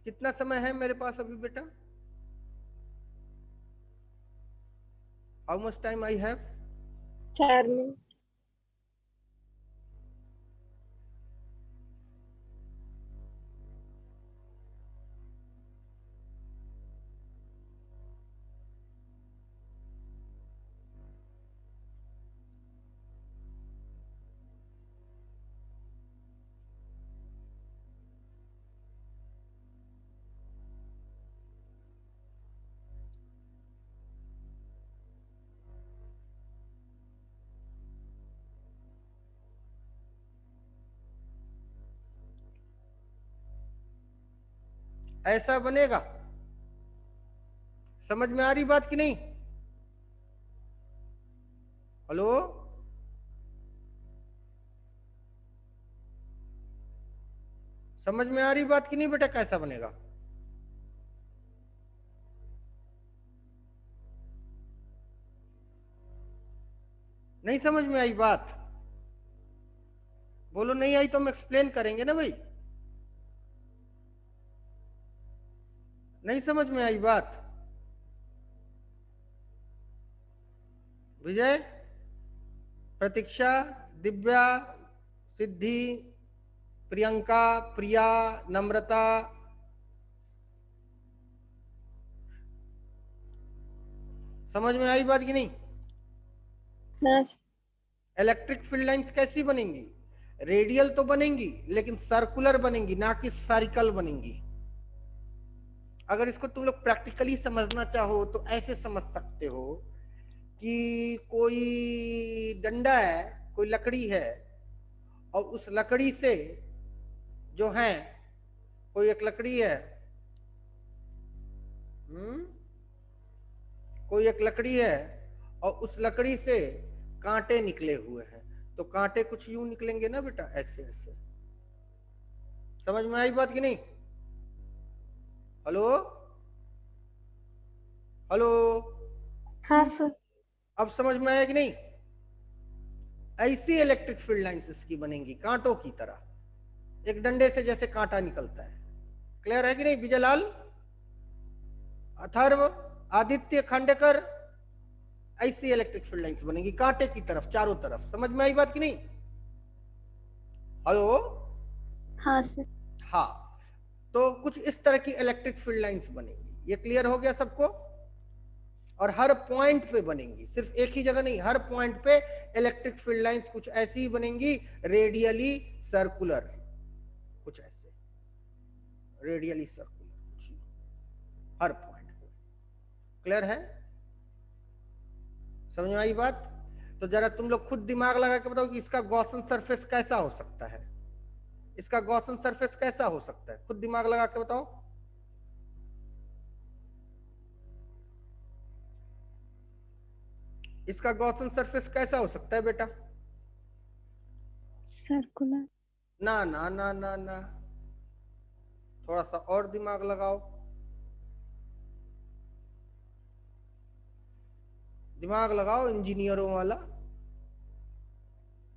कितना समय है मेरे पास अभी बेटा? How much time I have? 4 minute. ऐसा बनेगा? समझ में आ रही बात कि नहीं? हेलो, समझ में आ रही बात कि नहीं बेटा? कैसा बनेगा? नहीं समझ में आई बात? बोलो नहीं आई तो हम एक्सप्लेन करेंगे ना भाई। नहीं समझ में आई बात? विजय, प्रतीक्षा, दिव्या, सिद्धि, प्रियंका, प्रिया, नम्रता, समझ में आई बात कि नहीं? हाँ सर। इलेक्ट्रिक फील्ड लाइंस कैसी बनेंगी? रेडियल तो बनेंगी लेकिन सर्कुलर बनेंगी, ना कि स्फेरिकल बनेंगी। अगर इसको तुम लोग प्रैक्टिकली समझना चाहो तो ऐसे समझ सकते हो कि कोई डंडा है, कोई लकड़ी है, और उस लकड़ी से जो है, कोई एक लकड़ी है, कोई एक लकड़ी है और उस लकड़ी से कांटे निकले हुए हैं, तो कांटे कुछ यूं निकलेंगे ना बेटा, ऐसे ऐसे। समझ में आई बात कि नहीं? हेलो हेलो, हाँ सर। अब समझ में आया कि नहीं? ऐसी इलेक्ट्रिक फील्ड लाइंस इसकी बनेंगी कांटों की तरह, एक डंडे से जैसे कांटा निकलता है। क्लियर है कि नहीं? विजयलाल, अथर्व, आदित्य, खांडेकर, ऐसी इलेक्ट्रिक फील्ड लाइंस बनेंगी कांटे की तरफ, चारों तरफ। समझ में आई बात कि नहीं? हेलो, हाँ सर। हाँ, तो कुछ इस तरह की इलेक्ट्रिक फील्ड लाइंस बनेंगी। ये क्लियर हो गया सबको? और हर पॉइंट पे बनेंगी, सिर्फ एक ही जगह नहीं, हर पॉइंट पे इलेक्ट्रिक फील्ड लाइंस कुछ ऐसी ही बनेंगी, रेडियली सर्कुलर, कुछ ऐसे रेडियली सर्कुलर, कुछ हर पॉइंट पे। क्लियर है? समझ में आई बात? तो जरा तुम लोग खुद दिमाग लगा के बताओ कि इसका गॉसन सरफेस कैसा हो सकता है, इसका गॉसन सरफेस कैसा हो सकता है, खुद दिमाग लगा के बताओ। इसका गॉसन सरफेस कैसा हो सकता है बेटा? सर्कुलर। ना ना ना ना ना, थोड़ा सा और दिमाग लगाओ, दिमाग लगाओ, इंजीनियरों वाला,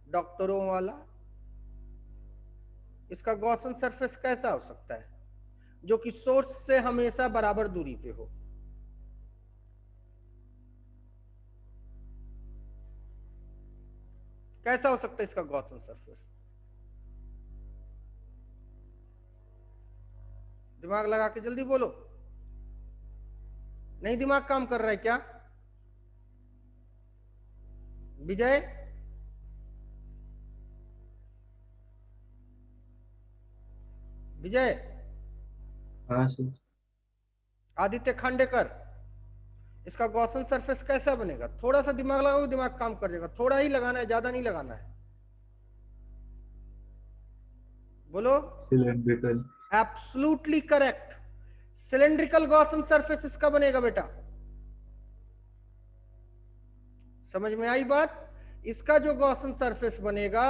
डॉक्टरों वाला। इसका गॉसन सरफेस कैसा हो सकता है जो कि सोर्स से हमेशा बराबर दूरी पे हो? कैसा हो सकता है इसका गॉसन सरफेस? दिमाग लगा के जल्दी बोलो। नहीं दिमाग काम कर रहा है क्या? विजय, विजय, हाँ सर। आदित्य खांडेकर, इसका गॉसन सरफेस कैसा बनेगा? थोड़ा सा दिमाग लगाओ, दिमाग काम कर जाएगा। थोड़ा ही लगाना है, ज्यादा नहीं लगाना है। बोलो। Cylindrical. Absolutely correct. Cylindrical Gaussian surface इसका बनेगा बेटा। समझ में आई बात? इसका जो गॉसन सरफेस बनेगा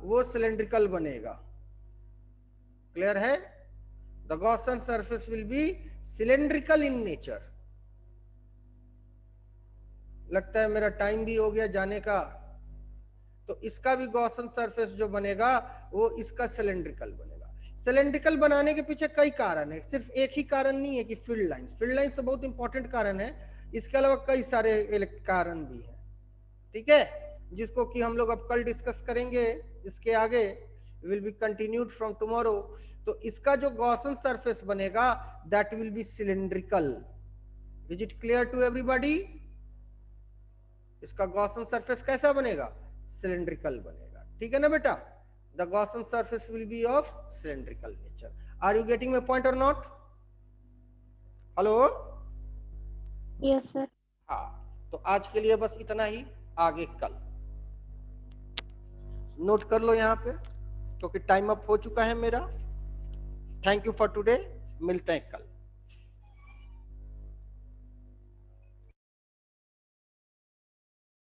वो सिलेंड्रिकल बनेगा। क्लियर है? The Gaussian surface will be cylindrical in nature. लगता है मेरा टाइम भी हो गया जाने का, तो इसका भी गॉसन सरफेस जो बनेगा वो इसका सिलेंड्रिकल बनेगा। सिलेंड्रिकल बनाने के पीछे कई कारण है, सिर्फ एक ही कारण नहीं है कि फील्ड लाइंस। फील्ड लाइंस तो बहुत इंपॉर्टेंट कारण है, इसके अलावा कई सारे कारण भी हैं, ठीक है, जिसको कि हम लोग अब कल डिस्कस करेंगे। इसके आगे will be continued from tomorrow. तो इसका जो गॉसन सरफेस बनेगा that will be cylindrical. Is it clear to everybody? इसका गॉसन सरफेस कैसा बनेगा? सिलेंड्रिकल बनेगा। ठीक है ना बेटा? The Gaussian surface will be of cylindrical nature. Are you getting my point और नॉट? हेलो? Yes sir. हाँ, तो आज के लिए बस इतना ही, आगे कल नोट कर लो यहाँ पे, क्योंकि टाइम अप हो चुका है मेरा। थैंक यू फॉर टुडे, मिलते हैं कल।